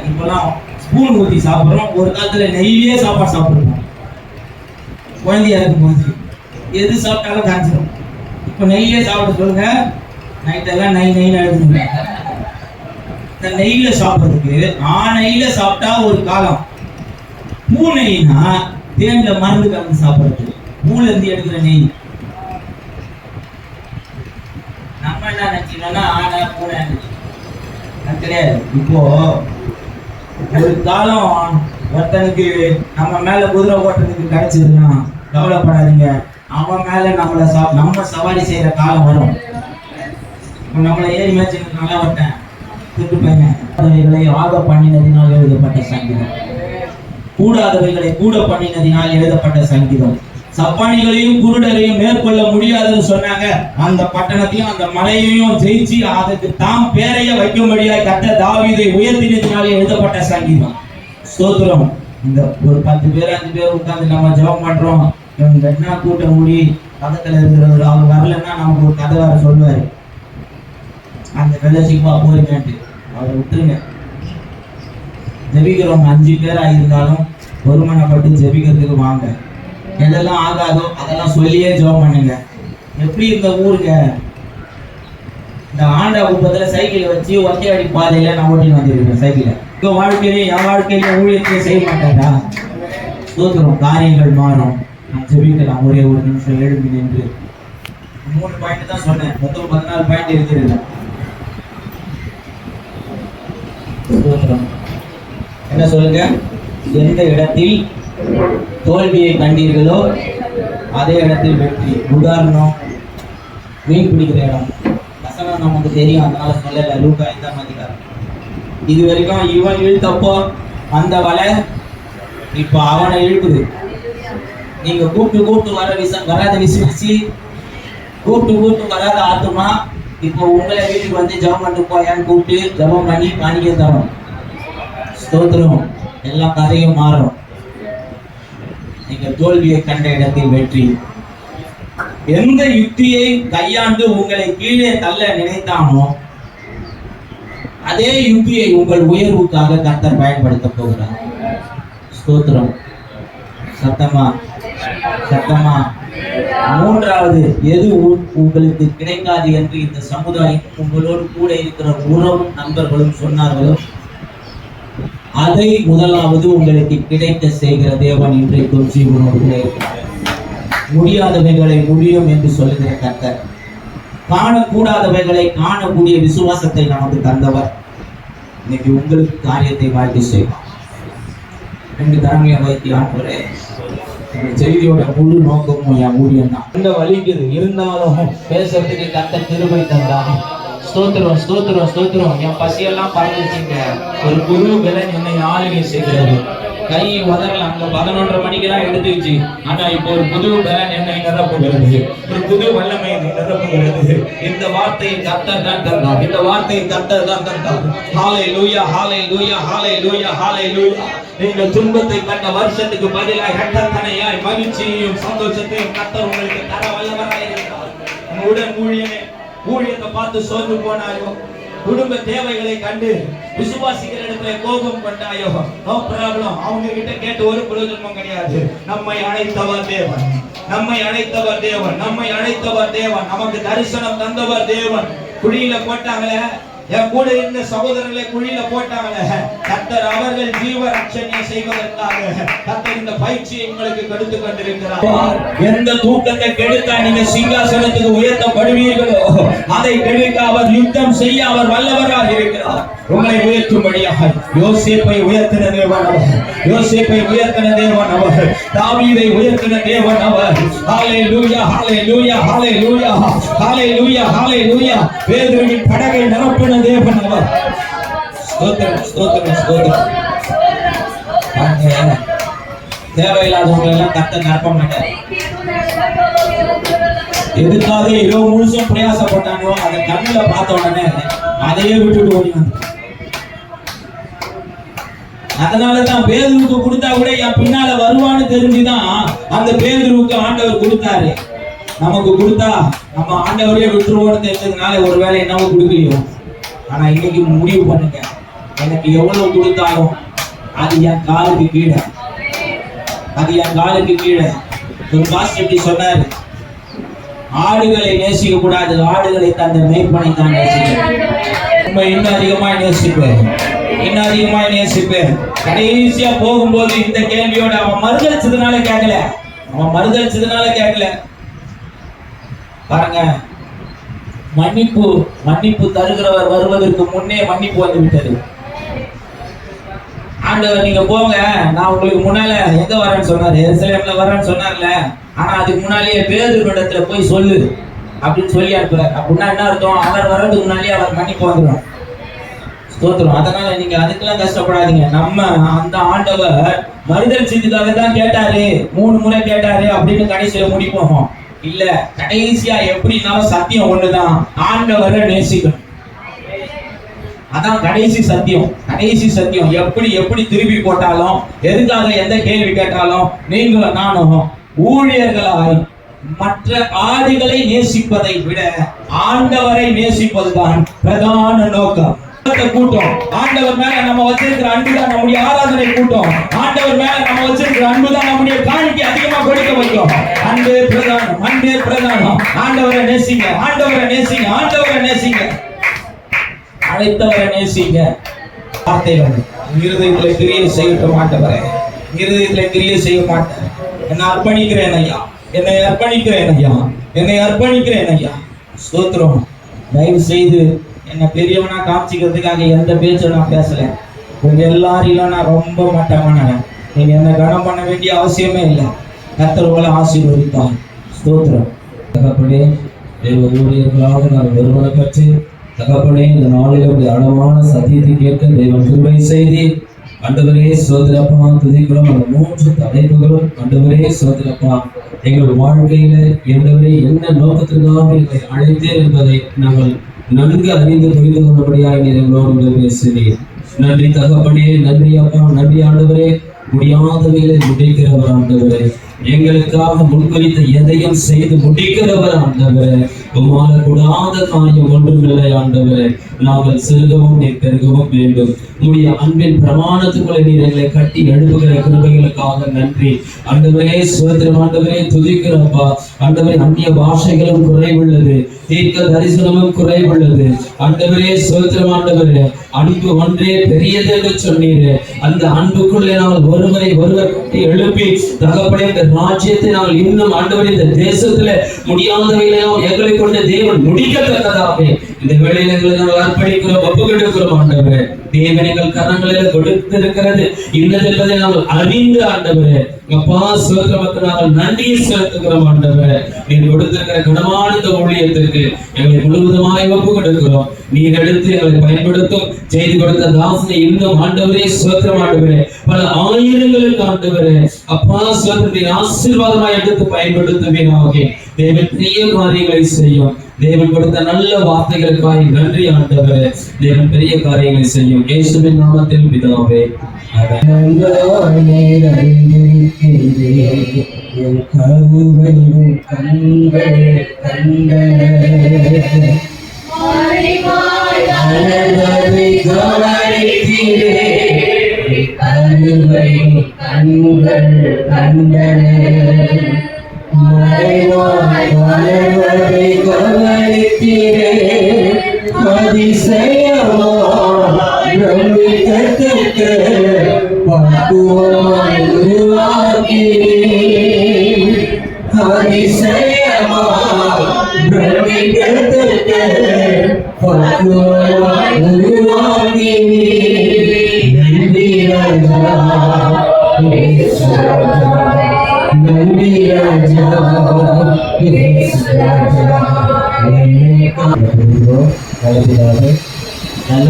இப்பெல்லாம் ஸ்பூன் ஊற்றி சாப்பிட்றோம். ஒரு காலத்துல நெய்யே சாப்பாடு சாப்பிடுவோம். குழந்தையா இருக்கும்போது எது சாப்பிட்டாலும் காய்ச்சிடும். இப்போ நெய்யே சாப்பிட சொல்லுங்க, நைட்டெல்லாம் நெய் எழுதுங்க. இந்த நெய்யில சாப்பிட்றதுக்கு நெய்யில சாப்பிட்டா ஒரு காலம். பூ நெய்னா தேன்ல மருந்து கலந்து சாப்பிட்றது, பூல இருந்து எடுக்கிற நெய். நம்ம என்ன நினைச்சீங்கன்னா ஆனை பூனை கிடையாது. இப்போ ஒரு காலம் ஒருத்தனுக்கு நம்ம மேல குதிரை ஓட்டுறதுக்கு கிடைச்சதுன்னா கவலைப்படாதீங்க, அவன் மேல நம்ம சவாரி செய்யற காலம் வரும். நம்மளை ஏறி மேய்ச்சி நல்லா ஓட்டேன் திட்டு பையனை ஆக பண்ணினதினால் எழுதப்பட்ட சங்கீதம், கூடாதவைகளை கூட பண்ணினதினால் எழுதப்பட்ட சங்கீதம். சப்பானிகளையும் குருடரையும் மேற்கொள்ள முடியாதுன்னு சொன்னாங்க. அந்த பட்டணத்தையும் அந்த மலையையும் ஜெயிச்சு அதுக்கு தாம் பேரைய வைக்கும்படியாய் கர்த்தர் தாவீதை உயர்த்தினதினாலே எழுதப்பட்ட சங்கீதம். ஸ்தோத்திரம். இந்த ஒரு 10 பேர் 5 பேர் உட்கார்ந்து நம்ம ஜெபம் பண்றோம். இவங்க என்ன கூட்ட முடி பக்கத்துல இருக்கிறவர் அவர் வரலன்னா நமக்கு ஒரு கதை வேற சொல்லுவாரு. அந்த வெள்ளச்சிக்குமா போறீங்கன்ட்டு அவரை விட்டுருங்க. ஜெபிக்கிறவங்க 5 பேரா இருந்தாலும் ஒருமனப்பட்டு ஜெபிக்கிறதுக்கு வாங்க. எதெல்லாம் ஆகாதோ அதெல்லாம் சொல்லியே ஜெபம் பண்ணுங்க. எப்படி இந்த ஊருங்க இந்த ஆண்டா குப்பத்துல சைக்கிளை வச்சு ஒத்தையடி பாதையில நான் ஓட்டிட்டு வந்துருக்கேன். சைக்கிளை இப்போ வாழ்க்கையிலேயே என் வாழ்க்கையில ஊழியத்தையும் செய்ய மாட்டேன்டா. ஸ்தோத்திரம். காரியங்கள் மாறும். நான் ஜெபிக்கலாம் ஒரே ஒரு நிமிஷம் எழுப்பி நின்று. 3 பாயிண்ட் தான் சொன்னேன், மொத்தம் 14 பாயிண்ட் இருக்கிறது. என்ன சொல்லுங்க? எந்த இடத்தில் தோல்வியை கண்டீர்களோ அதே இடத்தில் வெற்றி. உதாரணம், மீன் பிடிக்கிற இடம். வசனம் நமக்கு தெரியும், அதனால சொல்லல. லூக்கா 5ஆம் அதிகாரம். இது வரைக்கும் இவன் இழுத்தப்போ அந்த வலை இப்ப அவனை இழுக்குது. நீங்க கூப்பிட்டு வர வராத விசுவாசி, கூப்பிட்டு வராத ஆத்துமா இப்போ உங்களை வீட்டுக்கு வந்து ஜெபம் பண்ணிட்டு போயான்னு கூப்பிட்டு ஜெபம் பண்ணி காணிக்க தரும். ஸ்தோத்திரம். எல்லா கதையும் மாறும். நீங்க தோல்வியை கண்ட இடத்தில் வெற்றி. எந்த யுக்தியை கையாண்டு உங்களை கீழே தள்ள நினைத்தானோ அதே யுக்தியை உங்கள் உயர்வுக்காக கர்த்தர் பயன்படுத்த போகிறார். ஸ்தோத்திரம். சத்தமா சத்தமா. மூன்றாவது, எது உங்களுக்கு கிடைக்காது என்று இந்த சமுதாயம் உங்களோடு கூட இருக்கிற உறவும் நண்பர்களும் சொன்னார்களோ அதை முதலாவது உங்களுக்கு கிடைக்க செய்கிற தேவன் இன்றைக்கும் ஜீவனோடு கூட இருக்கிறார். முடியாதவைகளை முடியும் என்று சொல்லுகிற கர்த்தர், காணக்கூடாதவைகளை காணக்கூடிய விசுவாசத்தை நமக்கு தந்தவர். இன்னைக்கு உங்களுக்கு காரியத்தை வாழ்க்கை செய்வார். 2 தரங்களை வைத்து ஆண்டவரே, இந்த செய்தியோட முழு நோக்கமும் என் ஊழியம் தான். இந்த வலிக்குது இருந்தாலும் பேசுறதுக்கு கர்த்தர் கிருபை தந்தார். ஸ்தோத்திரம் ஸ்தோத்திரம் ஸ்தோத்திரம். என் பசியெல்லாம் பறந்துச்சுங்க. ஒரு குரு பலன் என்னை ஆளுகை செய்கிறது. கை உதறல, அங்க 11:30 மணிக்கு தான் எடுத்துச்சு. ஆனா இப்போ ஒரு புது பலன் என்னை நிரப்புகிறது, ஒரு புது வல்லமை என்னை நிரப்புகிறது. இந்த வார்த்தையை கர்த்தர் தான் தந்தார். இந்த வார்த்தையை கர்த்தர் தான் தந்தார். ஹல்லேலூயா ஹல்லேலூயா ஹல்லேலூயா ஹல்லேலூயா. நீங்கள் துன்பத்தை கண்ட வருஷத்துக்கு பதிலாக இரட்டத்தனையாய் மகிழ்ச்சியையும் சந்தோஷத்தையும் கர்த்தர் உங்களுக்கு தர வல்லவராய் இருக்கிறார். உடன் ஊழியத்தை பார்த்து சோர்ந்து போனாயோ, குடும்ப தேவைகளை கண்டு விசுவாசிக்கிற இடத்துல கோபம் கொண்டாயோ, நோ ப்ராப்ளம். அவங்க கிட்ட கேட்டு ஒரு பிரயோஜனமும் கிடையாது. நம்மை அழைத்தவர் தேவன், நம்மை அழைத்தவர் தேவன், நம்மை அழைத்தவர் தேவன், நமக்கு தரிசனம் தந்தவர் தேவன். குழியில போட்டாங்களே, என் கூட இருந்த சகோதரர்களை குழியில போட்டாங்களே, கர்த்தர் அவர்கள் ஜீவ ரட்சணியை செய்வதற்காக கர்த்தர் இந்த பயிற்சியை உங்களுக்கு கொடுத்து கொண்டிருக்கிறார். எந்த தூக்கத்தை கெடுத்தா நீங்க சிங்காசனத்துக்கு உயர்த்தப்படுவீர்களோ அதை கெடுக்க அவர் யுத்தம் செய்ய அவர் வல்லவராக இருக்கிறார். உங்களை உயர்த்தும்படியாக யோசேப்பை உயர்த்தின தேவன் அவர், யோசேப்பை உயர்த்தின தேவன் அவர், தாவீதை உயர்த்தின தேவன் அவர். ஹல்லேலூயா ஹல்லேலூயா ஹல்லேலூயா ஹல்லேலூயா ஹல்லேலூயா. பேதுருவின் படகை நிரப்பின தேவன் அவர். ஸ்தோத்திரம் ஸ்தோத்திரம் ஸ்தோத்திரம். தேவையில்லாதவங்க எல்லாம் கர்த்தர் நிரப்ப மாட்டார். எதுக்காக இரவு முழுசும் பிரயாசப்பட்டானோ அதை கண்ணுல பார்த்த உடனே அதையே விட்டுட்டு ஓடி வந்து. அதனாலதான் பேதுருவுக்கு கொடுத்தா கூட என் பின்னால வருவான்னு தெரிஞ்சுதான் அந்த பேதுருவுக்கு ஆண்டவர் கொடுத்தாரு. நமக்கு கொடுத்தா நம்ம ஆண்டவரையே விட்டுருவோம்னு தெரிஞ்சதுனால ஒருவேளை என்னவோ கொடுக்கலையோ. ஆனா இன்னைக்கு முடிவு பண்ணுங்க, எனக்கு எவ்வளவு கொடுத்தாலும் அது என் காலுக்கு கீழே, அது என் காலுக்கு கீழே. ஒரு பாஸ்டர் இப்படி சொன்னாரு, ஆடுகளை நேசிக்க கூடாது, ஆடுகளை தந்த மேய்ப்பனை தான் நேசிக்க. இன்னும் அதிகமாய் நேசிப்பேன், இன்னும் அதிகமாய் நேசிப்பேன். கடைசியா போகும்போது இந்த கேள்வியோட அவன் மறுதளிச்சதுனால கேட்கல, அவன் மறுதளிச்சதுனால கேட்கல. பாருங்க, மன்னிப்பு தருகிறவர் வருவதற்கு முன்னே மன்னிப்பு வந்து விட்டது. ஆண்டவர் நீங்க போங்க, நான் உங்களுக்கு முன்னால எங்க வரேன்னு சொன்னாரு, எருசலேம்ல வரேன்னு சொன்னார்ல. ஆனா அதுக்கு முன்னாலேயே பேதுருவிடத்துல போய் சொல்லு அப்படின்னு சொல்லி அனுப்புறாரு. அப்படின்னா என்ன அர்த்தம்? அவர் வர்றதுக்கு முன்னாலேயே அவர் மன்னிப்பு வந்துடும். ஸ்தோத்திரம். அதனால நீங்க அதுக்கெல்லாம் கஷ்டப்படாதீங்க. நம்ம அந்த ஆண்டவர் மறுதல் செய்ததுக்காக தான் கேட்டாரு, 3 முறை கேட்டாரு அப்படின்னு கடைசியில முடிப்போம் இல்ல. கடைசியா எப்படினாலும் சத்தியம் ஒண்ணுதான், ஆண்டவரை நேசிக்கணும். அதான் கடைசி சத்தியம், கடைசி சத்தியம். எப்படி திருப்பி போட்டாலும், எதுக்காக எந்த கேள்வி கேட்டாலும், நீங்களும் நானும் ஊழியர்களாய் மற்ற ஆடுகளை நேசிப்பதை விட ஆண்டவரை நேசிப்பதுதான் பிரதான நோக்கம். கூட்டம் ஆண்டவர் மேல நம்ம வச்சிருக்கிற அன்புதான் நம்முடைய ஆராதனை கூட்டம். ஆண்டவர் மேல நம்ம வச்சிருக்கிற அன்புதான் நம்முடைய காணிக்கை அதிகமா கொடுக்க வைக்கும். அன்பே பிரதானம், அன்பே பிரதானம். ஆண்டவரை நேசிங்க, ஆண்டவரை நேசிங்க, ஆண்டவரை நேசிங்க, அழைத்தவரை நேசிங்க. வார்த்தை வந்து இருதயத்துல கிரியை செய்ய மாட்டவரே, இருதயத்துல கிரியை செய்ய மாட்டேன். என்னை அர்ப்பணிக்கிறேன் ஐயா, என்னை அர்ப்பணிக்கிறேன் ஐயா, என்னை அர்ப்பணிக்கிறேன் ஐயா. ஸ்தோத்திரம். தயவு செய்து என்னை பெரியவனா காமிச்சிக்கிறதுக்காக எந்த பேச்சும் நான் பேசல. உங்க எல்லாரையும் நான் ரொம்ப மட்டமானவன். நீங்க என்ன கனம் பண்ண வேண்டிய அவசியமே இல்லை. கர்த்தர் உங்களை ஆசீர்வதித்தார். ஸ்தோத்திரம். தகப்பனே, தேவ ஊழியர்களாக நான் ஒருவனை பற்றி தகப்பனே இந்த நாளில் அழகான சத்தியத்தை கேட்க தேவன் கிருபை செய்தி. ஆண்டவரே சோதரப்பா, துதிக்கிறோம். அந்த 3 தலைப்புகளும் ஆண்டவரே சோதரப்பா, எங்கள் வாழ்க்கையில ஆண்டவரே என்ன நோக்கத்திற்காக எங்களை அழைத்தேன் என்பதை நாங்கள் நன்கு அறிந்து புரிந்து கொண்டபடியாக நீர் எங்களோடு பேசுகிறீர். நன்றி தகப்பனே, நன்றி அப்பா, நன்றி ஆண்டவரே. முடியாதவைகளை முடிக்கிறவர் ஆண்டவரே, எங்களுக்காக முன்குறித்த எதையும் செய்து முடிக்கிறவர் ஆண்டவரே. உம்மால கூடாத காரியம் ஒன்றுமில்லை ஆண்டவரே. நாங்கள் சிறுகவும் நீர் பெருகவும் வேண்டும். உடைய அன்பின் பிரமாணத்துக்குள்ளே நீர் எங்களை கட்டி எழுப்புகிற கிருபைகளுக்காக நன்றி ஆண்டவரே. சுதந்திரம் ஆண்டவரே, துதிக்கிறப்பா ஆண்டவரே. அந்நிய பாஷைகளும் குறைவுள்ளது, தீர்க்க தரிசனமும் குறைவுள்ளது ஆண்டவரே. சுதந்திரம் ஆண்டவரே, அன்பு ஒன்றே பெரியது என்று சொன்னீரே. அந்த அன்புக்குள்ளே நாங்கள் ஒருவரை ஒருவர் கட்டி எழுப்பி தகப்பனே, இந்த ராஜ்யத்தை நாங்கள் இன்னும் ஆண்டவரே இந்த தேசத்துல முடியாதவைகளையும் எங்களை கொண்டு தேவன் முடிக்கத்தக்கதாக இந்த வேளையில எங்களை நாங்கள் அர்ப்பணிக்கிறோம், ஒப்புக்கொடுக்கிறோம் ஆண்டவரே. தேவன் எங்கள் கரங்களில் கொடுத்திருக்கிறது இன்னது என்பதை நாங்கள் அறிந்து ஆண்டவரே அப்பா சோதரமக்கு நாங்கள் நன்றியை செலுத்துகிறோம் ஆண்டவரே. நீர் கொடுத்திருக்கிற கனமான இந்த ஊழியத்திற்கு எங்களை முழுவதுமாய் ஒப்பு கொடுக்கிறோம். நீர் எடுத்து எங்களை பயன்படுத்தும். செய்து கொடுத்த தாசனை இன்னும் ஆண்டவரே சோதரம் ஆண்டவரே, பல ஆயிரங்களுக்கு ஆண்டவரே அப்பா சோதரத்தை ஆசீர்வாதமாய் எடுத்து பயன்படுத்துவீனாக. தேவன் பெரிய காரியங்களை செய்யும். தேவன் கொடுத்த நல்ல வார்த்தைகளுக்காக நன்றி ஆண்டவரே. தேவன் பெரிய காரியங்களை செய்யும். இயேசுவின் நாமத்தில் பிதாவே, நல்ல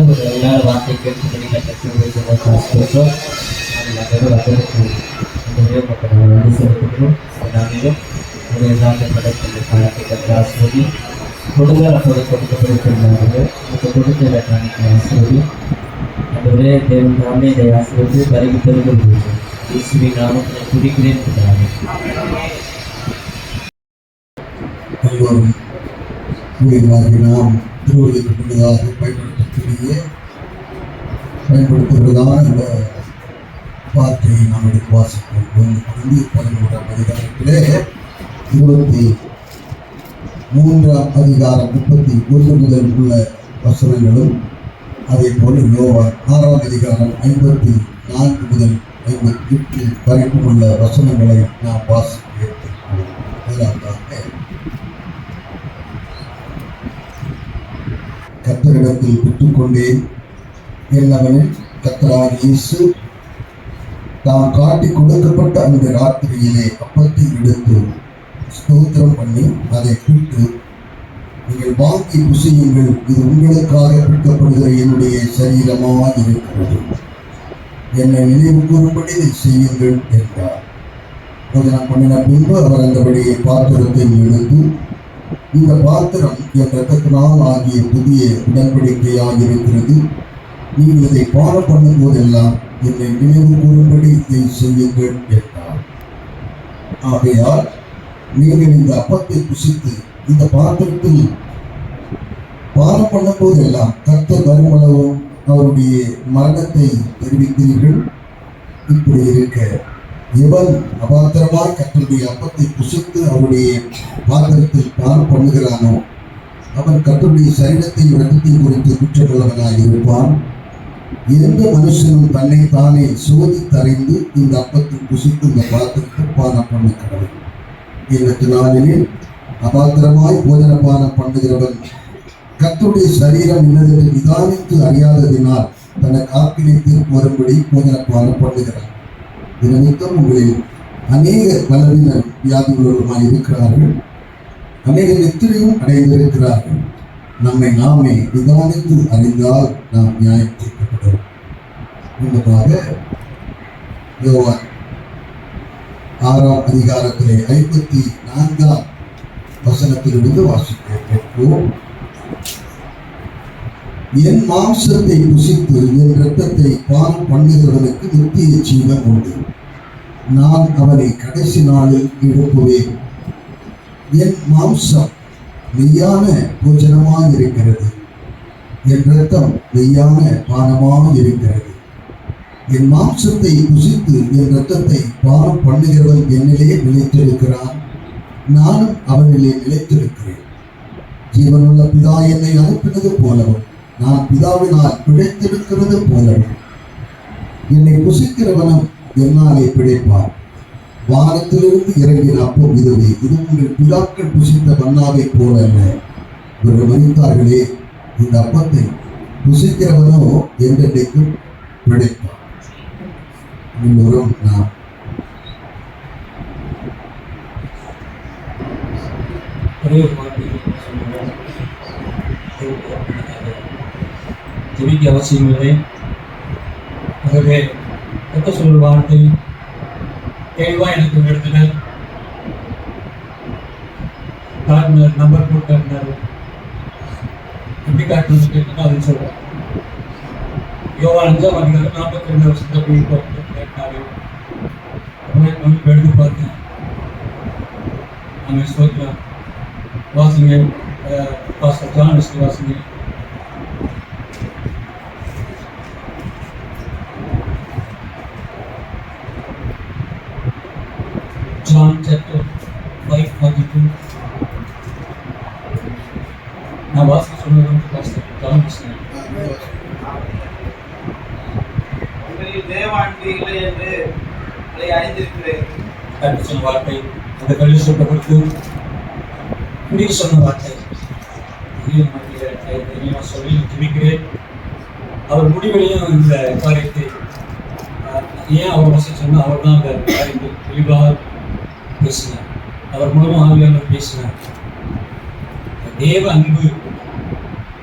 ஒரு எல்லா வார்த்தை கேட்டு அதுவரே தேவன் தாமே இதை ஆசிரியர் வருகை தருகிறது. இயேசுவின் நாமத்தில் துதிக்கிறேன். நாம் திருவள்ளுவதாக பயன்படுத்துவதான இந்த வார்த்தையை நாம் எடுத்து வாசிப்போம். 11ஆம் அதிகாரத்திலே 23ஆம் அதிகாரம் 31 முதல் உள்ள வசனங்களும், அதே போல யோவான் 6ஆம் அதிகாரம் 54 முதல் 58 வரைக்கும் உள்ள வசனங்களை நாம் வாசிப்போம். முதலாவதாக கர்த்தரிடத்தில் பெற்றுக்கொண்டேன் என்னவனில் கர்த்தராகிய இயேசு தாம் காட்டி கொடுக்கப்பட்ட அந்த ராத்திரியிலே அப்பத்தை எடுத்து ஸ்தோத்திரம் பண்ணி அதை பிட்டு, நீங்கள் வாங்கி புசியுங்கள், இது உங்களுக்காக பிடிக்கப்படுகிற என்னுடைய சரீரமாக இருக்கிறது, என்னை நினைவு கூறும்படி இதை செய்யுங்கள் என்றார். போஜனம் பண்ணின பின்பு அவர் அந்தபடியே பாத்திரத்தை எடுத்து, இந்த பாத்திரம் என் இரத்தத்தினால் ஆகிய புதிய உடன்படிக்கையாக இருக்கிறது, நீங்கள் இதை பானம் பண்ணும் போதெல்லாம் என்னை நினைவு கூறும்படி இதை செய்யுங்கள் என்றார். ஆகையால் நீங்கள் இந்த அப்பத்தை புசித்து இந்த பாத்திரத்தில் பானம் பண்ணும் போதெல்லாம் கர்த்தர் வருமளவும் அவருடைய மரணத்தை தெரிவித்தீர்கள். இப்படி இருக்க எவன் அபாத்திரமாய் கர்த்தருடைய அப்பத்தை புசித்து அவருடைய பாத்திரத்தில் பானம் பண்ணுகிறானோ அவன் கர்த்தருடைய சரீரத்தையும் இரத்தத்தையும் குறித்து குற்றமுள்ளவனாய் இருப்பான். எந்த மனுஷனும் தன்னை தானே சோதித்தறிந்து இந்த அப்பத்தில் புசித்து இந்த பாத்திரத்தை பானம் பண்ண கடவுள். இந்த நாளில் அபாத்திரமாய் போஜன பானம் பண்ணுகிறவன் கர்த்தருடைய சரீரம் இன்னதென்று நிதானித்து அறியாததினால் தனக்கு ஆக்கினை தீர்ப்பு வரும்படி போஜன பானம் பண்ணுகிறார். இது நிமித்தம் உங்களில் அநேக பலவீன வியாதிகளுமாய் இருக்கிறார்கள், அநேக நித்திரையும் அடைந்திருக்கிறார்கள். நம்மை நாமே நிதானித்து அறிந்தால் நாம் நியாயம் தீர்க்கப்படும். முன்னதாக யோவான் 6ஆம் அதிகாரத்திலே 54ஆம் வசனத்திலிருந்து வாசிக்க கேட்போம். என் மாம்சத்தை புசித்து என் இரத்தத்தை பானம் பண்ணுகிறவனுக்கு நித்திய ஜீவன் உண்டு. நான் அவனை கடைசி நாளில் எழுப்புவேன். என் மாம்சம் மெய்யான போஜனமாக இருக்கிறது, என் இரத்தம் மெய்யான பானமாக இருக்கிறது. என் மாம்சத்தை புசித்து என் இரத்தத்தை பானம் பண்ணுகிறவன் என்னிலே நிலைத்திருக்கிறான், நானும் அவனிலே நிலைத்திருக்கிறேன். ஜீவனுள்ள பிதா என்னை அனுப்பினது போலவும் நான் பிதாவினால் பிழைத்திருக்கிறது போலவும் என்னை புசிக்கிறவனும் என்னாலே பிழைப்பார். வானத்திலிருந்து இறங்கின அப்பம் இதுவே, இது உங்கள் பிதாக்கள் புசித்த மன்னாவை போல அல்ல. இவர்கள் மரித்தார்களே, இந்த அப்பத்தை புசிக்கிறவனோ என்றென்றைக்கும் பிழைப்பார். எல்லோரும் நாம் ஒரே ஒரு வார்த்தை சொல்லுங்கள். ஜெபிக்க அவசியம் இல்லை. ஆகவே கத்த சொல்ற வார்த்தை தெளிவா எனக்கு ஒரு இடத்துல காட்டினார், நம்பர் போட்டு காட்டினார். எப்படி காட்டணும்னு கேட்டா அது சொல்றேன். யோவான் 5ஆம் அதிகாரம் 42 வருஷத்துல போய் கேட்டாரு. வந்து எடுத்து பார்த்தேன். நம்ம ஸ்தோத்திரம் வாசிங்க, பாஸ்டர் ஜான் வாசிங்க. John chapter 5:42. நான் வாசிக்க சொன்னது பாஸ்டர் ஜான் வாசிங்க. உங்களில் தேவான்கள் என்று அதை அறிந்திருக்கிறேன். கண்டு சொன்ன வார்த்தை அந்த கல்வி சொல்லப்பட்டு இன்னைக்கு சொன்ன வார்த்தை நான் சொல்லி ஜெபிக்கிறேன். அவர் முடிவிலையும் இந்த காரியத்தை ஏன் அவர் வசதி சொன்னால் அவர் தான் அந்த காரியத்தை தெளிவாக பேசினார். அவர் மூலமாக ஆவியானவர் பேசினார். தேவ அன்பு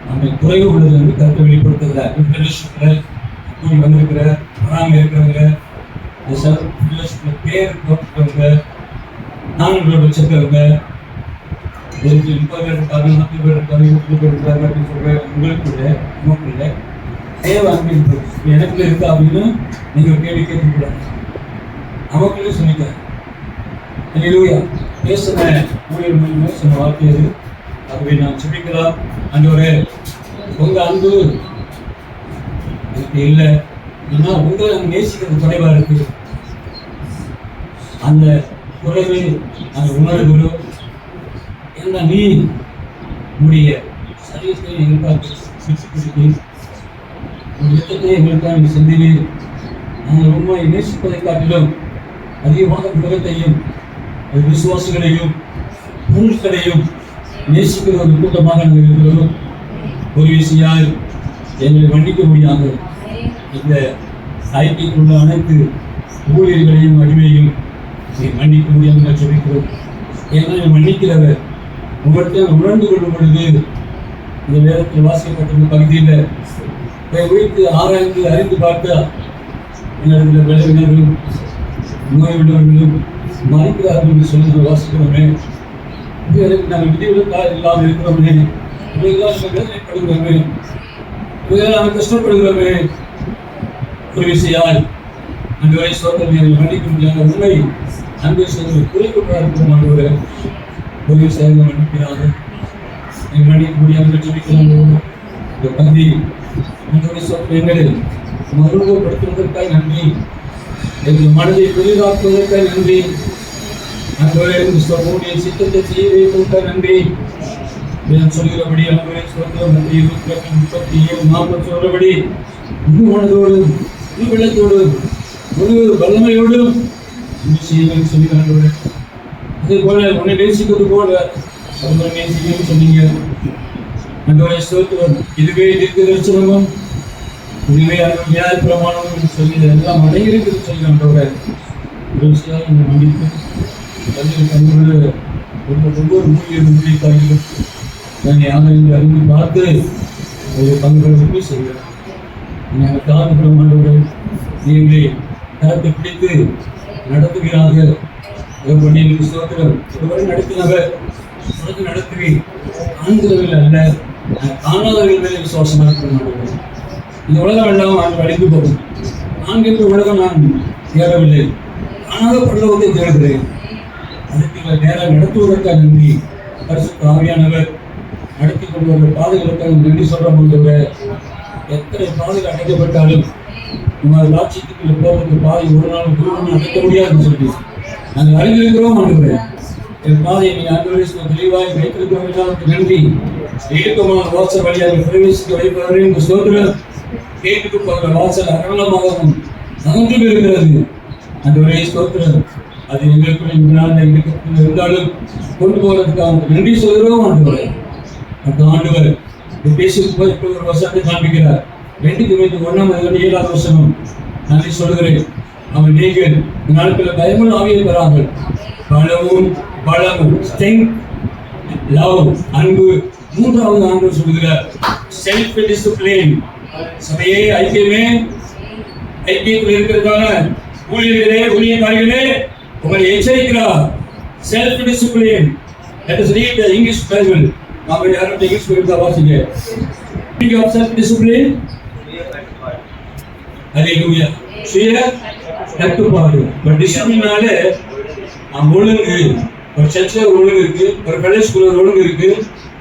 நம்ம குறைவு உள்ளது என்று கருத்தை வெளிப்படுத்துகிறார். கூடி வந்திருக்கிற வராமல் இருக்கிறவங்க, பேர் போட்டுக்கிறவங்க, 4 வச்சிருக்கிறவங்க, 30 பேர் இருக்காங்க, 40 பேர் இருக்காங்க, 20 பேர் இருக்காங்க அப்படின்னு சொல்ற உங்களுக்குள்ள தேவ அன்பு எனக்குள்ள இருக்கு அப்படின்னு நீங்க ஒரு கேள்வி கேட்கக்கூடாது. நமக்குள்ளே சொல்லிக்க பேசுன ஊழியர் மூலமாக சொன்ன வார்த்தை அது. ஆகவே நான் சொல்லிக்கலாம், ஆண்டவரே உங்க அன்பு எனக்கு இல்லை, ஏன்னா உங்களை நம்ம நேசிக்கிறது குறைவா இருக்கு. அந்த குறைவை அந்த உணர்வுகளோ என்ன நீ உடைய சரீரத்தை எங்களுக்காக சிரிச்சு ஒரு யுத்தத்தை எங்களுக்காக நீ செஞ்சீங்க. நாங்கள் உண்மையை நேசிப்பதை காட்டிலும் அதிகமாக உலகத்தையும் விசுவாசிகளையும் பொருட்களையும் நேசிக்கிற ஒரு கூட்டமாக நாங்கள் இருக்கிறோம். ஒரு விஷயம் எங்களை மன்னிக்க முடியாது. இந்த ஐக்கியத்துள்ள அனைத்து ஊழியர்களையும் அடிமையும் மன்னிக்க முடியாமல் சொல்லிக்கிறோம். ஏன்னா மன்னிக்கிறவர் உங்கள்கிட்ட உணர்ந்து கொள்ளும் பொழுது இந்த வேதத்தில் வாசிக்கப்பட்ட பகுதியில் வைத்து ஆராய்ந்து அறிந்து பார்த்தா எங்களுடைய விளைவினர்களும் நோய் உள்ளவர்களும் மறைக்கிறார்கள் என்று சொல்லி வாசிக்கிறோமே. இதுவரைக்கும் நாங்கள் விதிவிலக்கா இல்லாமல் இருக்கிறோமே, இவைகளால் வேதனைப்படுகிறோமே, இவைகளால் நாங்கள் கஷ்டப்படுகிறோமே. ஒரு விஷயால் அந்த வரை சோதனை மன்னிக்க முடியாத உண்மை அன்பு செய்வது குறைக்கப்பட இருக்கிறோம். ஒரு விஷயம் மன்னிக்கிறாங்க, மன்னிக்க முடியாமல் சொல்லிக்கிறாங்க. இந்த பகுதி உங்களுடைய சோதனைகளை மறுபடுத்துவதற்காக நன்றி, எங்கள் மனதை பெரிதாக்குவதற்காக நன்றி, அன்புடைய சித்தத்தை செய்ய வைப்பதற்காக நன்றி. சொல்கிறபடி அன்புடைய சோதனை 37 40 சொல்றபடி முழு மனதோடு முழு வெள்ளத்தோடு முழு வல்லமையோடு செய்யுங்கள் சொல்லி ஆண்டவரே. அதே போல உன்னை நேசிக்கிறது போல அவரை நேசிக்கணும்னு சொன்னீங்க ஆண்டவரே. ஸ்தோத்திரம். இதுவே தீர்க்க தரிசனமும் இதுவே நியாய பிரமாணமும் சொல்லி எல்லாம் அடையிருக்குன்னு சொல்லி ஆண்டவரே. ஒரு விஷயம் என்னை மன்னித்து தங்களோட ஒவ்வொரு ஊழியர்களும் நான் யாரை அறிந்து பார்த்து ஒரு பங்குகளுக்கு செய்கிறேன். நாங்கள் காரணம் ஆண்டவரே, நீங்களே கரத்தை பிடித்து நடத்துகிறார்கள். பண்ணி ஸ்தோத்திரம். ஒருவரை நடத்தினவர் உனக்கு நடத்துவேன். ஆண்கிறவர்கள் அல்ல, காணாதவர்கள் மேலே விசுவாசமாக இருக்க மாட்டேன். இந்த உலகம் எல்லாம் நான் அழிந்து போகும். ஆண்கின்ற உலகம் நான் தேடவில்லை, காணாத பரலோகத்தை தேடுகிறேன். அதுக்கு நேரம் நடத்துவதற்காக நன்றி. பரிசுத்த ஆவியானவர் நடத்தி கொண்டு வந்த பாதைகளுக்காக நன்றி சொல்ற போது எத்தனை பாதைகள் அடைக்கப்பட்டாலும் உங்கள் ராட்சியத்துக்குள்ள போவதற்கு பாதை ஒரு நாள் அடைக்க முடியாதுன்னு சொல்லி நாங்கள் அறிந்திருக்கிறோம். ஆண்டுகிறேன் என் பாதையை நீங்கள் ஆண்டு தெளிவாய் வைத்திருக்கிறோம். நன்றி. இழுக்கமான வாசல் வழியாக பிரவேசிக்க வைப்பவரே இந்த ஸ்தோத்திரம். கேட்டுக்கு போகிற வாசல் அகலமாகவும் அகன்று இருக்கிறது. அந்த ஒரே ஸ்தோத்திரம். அது எங்களுக்கு இருந்தாலும் கொண்டு போகிறதுக்காக நன்றி சொல்கிறோம். ஆண்டுகிறேன் அந்த ஆண்டவர் பேசி ஒரு வசனத்தை காண்பிக்கிறார். 2 வசனம் நன்றி சொல்கிறேன். அவன் நீங்கள் நாட்களில் பயமுள்ள ஆவியை பெறாமல் பலமும் லவ் அன்பு. 3வது ஆண்டு சொல்கிறார் செல்ஃப் டிசிப்ளின். சபையே ஐக்கியமே ஐக்கியத்தில் இருக்கிறதான ஊழியர்களே ஊழியக்காரிகளே உங்களை எச்சரிக்கிறார். Self discipline. Let us read the English Bible. நாம் யாரும் இங்கிலீஷ் பைபிள் வாசிங்க. Self discipline. ஹalleluya. சுய கட்டுப்பாடு. ஒரு டிசிப்ளினாலே ஒழுங்கு. ஒரு சர்ச்சில் ஒழுங்கு இருக்கு, ஒரு பள்ளி ஸ்கூல்ல ஒரு ஒழுங்கு இருக்கு,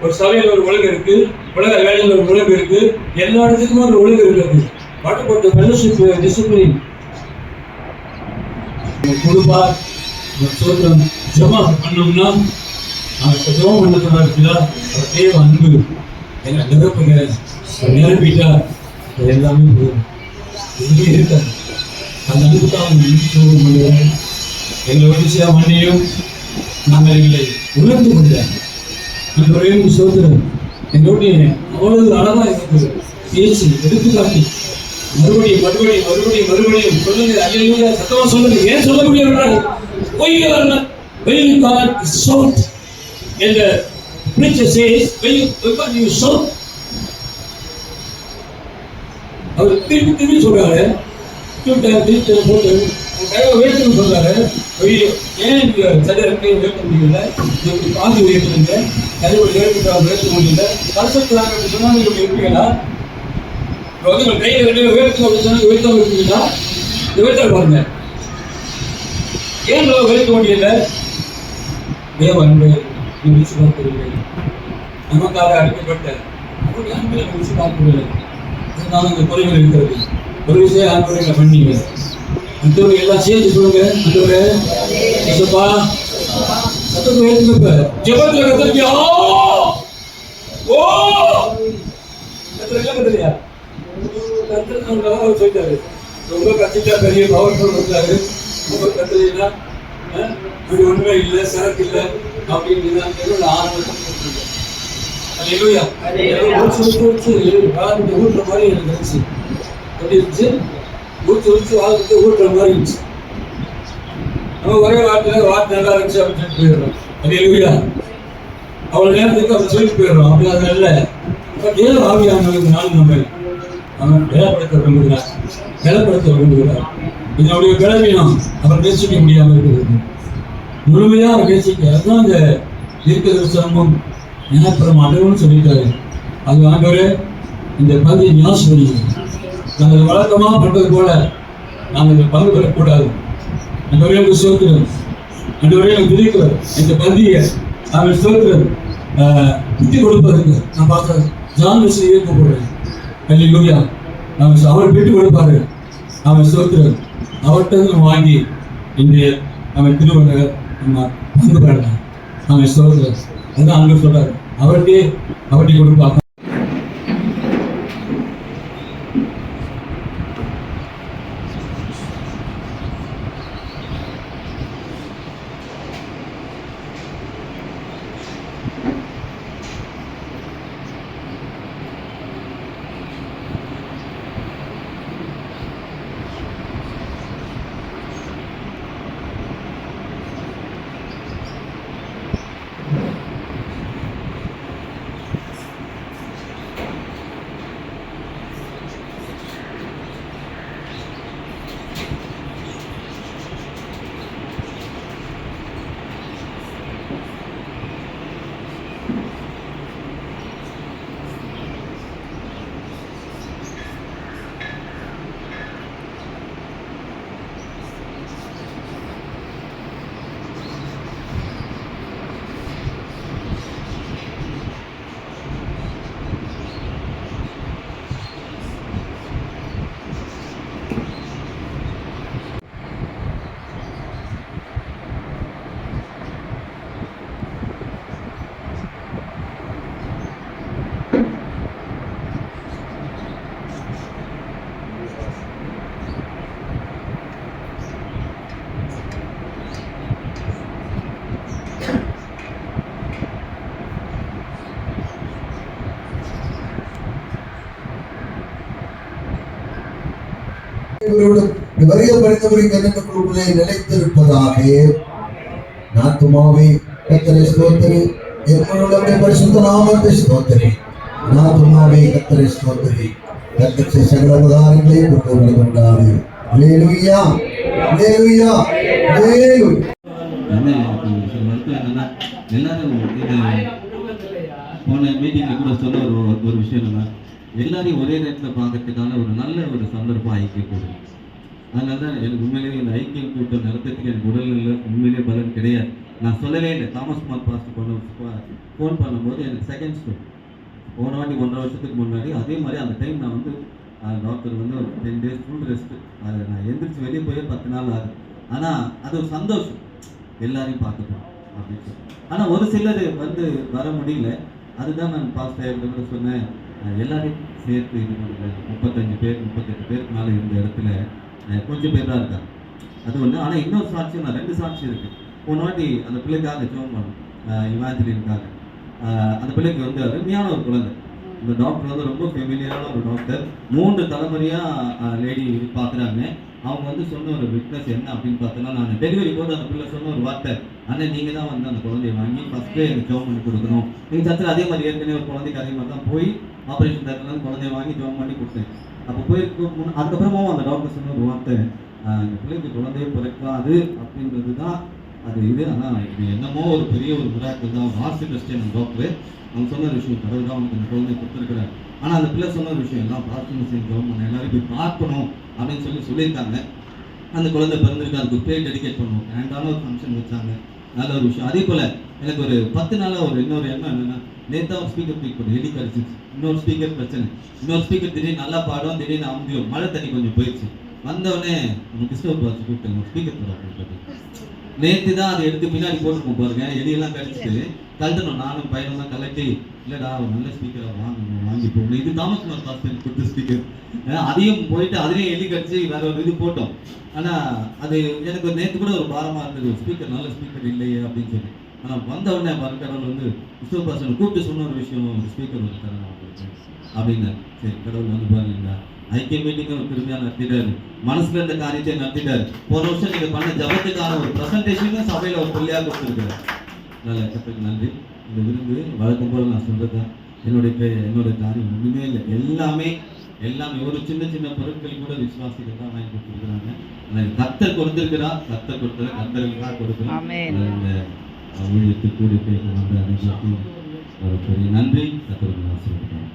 ஒரு சபையில் ஒரு ஒழுங்கு இருக்கு, உலக வேலையில் ஒரு ஒழுங்கு இருக்கு, எல்லா இடத்துக்கும் ஒரு ஒழுங்கு இருக்குது. பாட்டுப்பட்ட ஃபெல்லோஷிப் டிசிப்ளின் கொடுப்பா. சோத்திரம் ஜமா பண்ணோம்னா அவன் ஜபம் பண்ணதுனா இருக்குதா அவர் தேவ அன்பு எங்களை நிரப்புங்க. நிரப்பிட்டா எல்லாமே போதும். எங்கே இருக்காது அந்த அன்புக்காக சோகம் பண்ணுவாங்க. எங்களை வரிசையா மண்ணையும் நாங்கள் எங்களை உணர்ந்து கொண்டாங்க. அந்த சோதரம் எங்களுடைய அவ்வளவு அழகா எனக்கு பேசி எடுத்துக்காட்டி மறுபடியும் மறுபடியும் மறுபடியும் மறுபடியும் சொல்லுங்க. அல்லேலூயா சத்தமா சொல்லுங்க. ஏன் சொல்ல முடியாது? And the preacher says, when you shout, அவர் திருப்பி சொல்றாரு. போட்டு வேட்டணும் சொல்றாரு. ஏன் சரியாக வேட்ட முடியல? பாதி வேட்டுங்க கருவில் வேட்ட முடியல. கலசத்துறாங்க சொன்னா நீங்க இருப்பீங்களா? கையில் வேட்டு அப்படி சொன்னா வேட்ட இருப்பீங்களா? வேட்ட பாருங்க. ஏன் வேட்ட முடியல? தேவ அன்பு விசுவாசவில்லை. நமக்காக அடிக்கப்பட்ட அவருடைய அன்பை விசுவாசவில்லை. அதனால இந்த குறைகள் இருக்கிறது. ஒரு விஷயம் ஆண்டவரை பண்ணீங்க. அந்தவரை எல்லாம் சேர்த்து சொல்லுங்க. அந்தவரை இசப்பா சத்தத்தை ஏற்றுக்கப்ப ஜெபத்துல கத்திரிக்கா ஓ கத்திரிக்கா கத்திரியா கத்திரி சொல்லிட்டாரு. ரொம்ப கத்திட்டா பெரிய பவர்ஃபுல் இருந்தாரு. ரொம்ப கத்திரினா இப்படி ஒண்ணுமே இல்லை, சரக்கு இல்லை அப்படின்னு ஆரம்பத்தை ஊட்டுற மாதிரி எனக்கு இருந்துச்சு. எப்படி இருந்துச்சு? ஊற்றி வாழ்க்கை ஊட்டுற மாதிரி இருந்துச்சு. நம்ம ஒரே வார்த்தை நல்லா இருந்துச்சு அப்படின்னு சொல்லிட்டு போயிடுறோம். அல்லேலூயா. அவ்வளவு நேரத்துக்கு அப்படி சொல்லிட்டு போயிடுறோம். அப்படி அது இல்லை. ஏழு ஆவியானவருக்கு நாள் நம்ம அவன் பலப்படுத்த விரும்புகிறார், பலப்படுத்த விரும்புகிறார். இதனுடைய பலவீனம் அவர் நேசிக்க முடியாமல் இருக்கிறது. முழுமையா அவர் நேசிக்க. அதுதான் அந்த தீர்க்க தரிசனமும் ஞானப்புறம் அடைவுன்னு சொல்லிட்டாரு. அது ஆண்டவரே இந்த பகுதியை ஞாபகம் நாங்கள் வழக்கமாக பண்றது போல நாங்கள் பங்கு பெறக்கூடாது. அந்த வரையும் சோத்திரம், அந்த வரையும் விதிக்கிறோம். இந்த பகுதியை நாங்கள் சோத்திரம் புத்தி கொடுப்பதற்கு நான் பார்த்தேன். ஜான் விஷயம் இயக்கப்படுறேன். அல்லேலூயா. நாங்கள் அவர் பெற்று கொடுப்பாரு. அவன் சோத்திரம் அவர்கிட்ட நம்ம வாங்கி இன்றைய நம்ம திருவள்ளுவர் நம்ம பங்கு பெறலாம். அவன் சோத்திரம் அதுதான் அங்கே சொல்றாரு. அவர்கிட்டே கொடுப்பாங்க. என்னோடும் வருக படித்தவருக்கு என்னுள்ளே நிலைத்திருப்பதாக. நாத்துமாவே கர்த்தரை ஸ்தோத்திரி, என்னுடைய பரிசுத்த நாமத்தை ஸ்தோத்திரி. நாத்துமாவே கர்த்தரை ஸ்தோத்திரி, கர்த்தர் செய்த சகல உபகாரங்களையும் கொண்டாடு. அல்லேலூயா, அல்லேலூயா, அல்லேலூயா. என்ன எனக்கு சில வருத்தம் என்னன்னா, எல்லாரும் போன மீட்டிங்ல கூட சொன்ன ஒரு விஷயம் என்னன்னா, எல்லாரையும் ஒரே நேரத்தில் பார்க்கறதுக்கான ஒரு நல்ல ஒரு சந்தர்ப்பம் ஐக்கிய கூடும். அதனால தான் எனக்கு உண்மையிலேயே இந்த ஐக்கியம் கூட்டம் நடத்துறதுக்கு எனக்கு உடல்நிலை உண்மையிலேயே பலன் கிடையாது. நான் சொல்லவே இல்லை. தாமஸ் குமார் பாஸ்டர் ஃபோன் பண்ணும்போது எனக்கு செகண்ட் ஸ்டோர் போன வாட்டி 1.5 வருஷத்துக்கு முன்னாடி அதே மாதிரி அந்த டைம் நான் வந்து டாக்டர் வந்து ஒரு 10 days ஃபுல் ரெஸ்ட்டு. அது நான் எந்திரிச்சு வெளியே போய் 10 நாள் ஆகுது. ஆனால் அது ஒரு சந்தோஷம், எல்லாரையும் பார்த்துப்போம் அப்படின்னு சொல்லி. ஆனால் ஒரு சிலர் வந்து வர முடியல. அதுதான் நான் பாஸ்டர் கூட சொன்னேன், எல்லாரையும் சேர்த்து இது பண்ணுறது. 35 பேர் 38 பேருக்கு மேலே இருந்த இடத்துல கொஞ்சம் பேர் தான் இருக்காங்க. அது ஒன்று. ஆனால் இன்னொரு சாட்சி, நான் 2 சாட்சி இருக்குது. போன வாட்டி அந்த பிள்ளைக்காக ஜெபம் பண்ணோம், இவாஞ்சலினுக்காக. அந்த பிள்ளைக்கு வந்து அருமையான ஒரு குழந்தை. இந்த டாக்டர் வந்து ரொம்ப ஃபெமிலியரான ஒரு டாக்டர். 3 தலைமுறையாக லேடி பார்க்குறாங்க. அவங்க வந்து சொன்ன ஒரு விட்னஸ் என்ன அப்படின்னு பார்த்தோன்னா, நான் டெலிவரி போது அந்த பிள்ளை சொன்ன ஒரு வார்த்தை, ஆனால் நீங்கள் தான் வந்து அந்த குழந்தைய வாங்கி ஃபஸ்ட்டே எனக்கு ஜெபம் பண்ணி கொடுக்கணும். நீங்கள் சர்ச்சில் அதே மாதிரி ஏற்கனவே ஒரு குழந்தைக்கு அதே மாதிரி தான் போய் ஆப்ரேஷன் தேட்டர்லேருந்து குழந்தைய வாங்கி ஜெபம் பண்ணி கொடுத்தேன். அப்போ போயிருக்கும் அதுக்கப்புறமாவும் அந்த டாக்டர் சொன்ன ஒரு வார்த்தை, இந்த பிள்ளைக்கு குழந்தைய பிறக்காது அப்படின்றது தான் அது இது. ஆனால் இது என்னமோ ஒரு பெரிய ஒரு மிராக்கிள் தான். ஹாஸ்பிட்டல் கிறிஸ்டியன் டாக்டர் அவங்க சொன்ன விஷயம், கடவுள் தான் அவனுக்கு அந்த குழந்தைய கொடுத்துருக்குறாரு. ஆனால் அந்த பிள்ளை சொன்ன ஒரு விஷயம் எல்லாம் பிரார்த்தனை செஞ்சோம், எல்லாரும் போய் பார்க்கணும் அப்படின்னு சொல்லியிருக்காங்க. அந்த குழந்தை பிறந்திருக்கு, அதுக்கு பேர் டெடிகேட் பண்ணுவோம். கிராண்டான ஒரு ஃபங்க்ஷன் வச்சாங்க, நல்ல ஒரு விஷயம். அதே போல் எனக்கு ஒரு 10 நாளாக ஒரு இன்னொரு எண்ணம் என்னென்னா, நேற்று ஒரு ஸ்பீக்கர் தூக்கி போட்டு எலி கடிச்சிச்சு, இன்னொரு ஸ்பீக்கர் பிரச்சனை, இன்னொரு ஸ்பீக்கர் திடீர்னு நல்லா பாடும், திடீர்னு அமைதியும், மழை தண்ணி கொஞ்சம் போயிடுச்சு. வந்தவொடனே நம்ம கிறிஸ்டவர் பாஸ் கூப்பிட்டாங்க, ஸ்பீக்கர் போட அப்படின்னு. நேற்று தான் அதை எடுத்து பின்னாடி போட்டுருக்கோம் பாருங்க, எலியெல்லாம் கடிச்சிட்டு கழட்டணும். நானும் பையனெல்லாம் கலட்டி, இல்லைடா ஒரு நல்ல ஸ்பீக்கரை வாங்கி போகணும். இது தாமஸ் குமார் பாஸ்டர் கொடுத்த ஸ்பீக்கர். அதையும் போயிட்டு அதுலேயும் எலி கடிச்சு வேற ஒரு இது போட்டோம். ஆனால் அது எனக்கு நேற்று கூட ஒரு பாரமாக இருந்தது, ஸ்பீக்கர் நல்ல ஸ்பீக்கர் இல்லையே அப்படின்னு சொல்லி. ஆனால் வந்த உடனே கடவுள் வந்து கிறிஸ்டவர் பாஸ்டர் கூப்பிட்டு சொன்ன ஒரு விஷயம், ஒரு ஸ்பீக்கர் வந்து தரணும் அப்படின்னு. சரி, கடவுள் வந்து பாருங்க ஐக்கிய மீட்டிங் ஒரு திரும்பியாக நடத்திட்டாரு, மனசுல இருந்த காரியத்தை நடத்திட்டாரு. போன வருஷம் நீங்க பண்ண ஜபத்துக்கான ஒரு பிரசன்டேஷனும் சபையில ஒரு புள்ளியாக கொடுத்துருக்காரு. நல்ல கத்துக்கு நன்றி. இந்த விருந்து வழக்கம் போல நான் சொல்றதுதான், என்னோட காரியம் ஒண்ணுமே இல்லை. எல்லாமே ஒரு சின்ன சின்ன பொருட்கள் கூட விசுவாசிகள் தான் வாங்கி கொடுத்துருக்குறாங்க. கர்த்தர் கொடுத்திருக்கிறார், கர்த்தர் கொடுத்தது கர்த்தர்களுக்காக கொடுக்கிறோம். இந்த ஊழியத்துக்கு கூடி போய் வந்த அனைவருக்கும் ஒரு பெரிய நன்றி. கர்த்தருக்கு ஆசீர்வதிக்கிறேன்.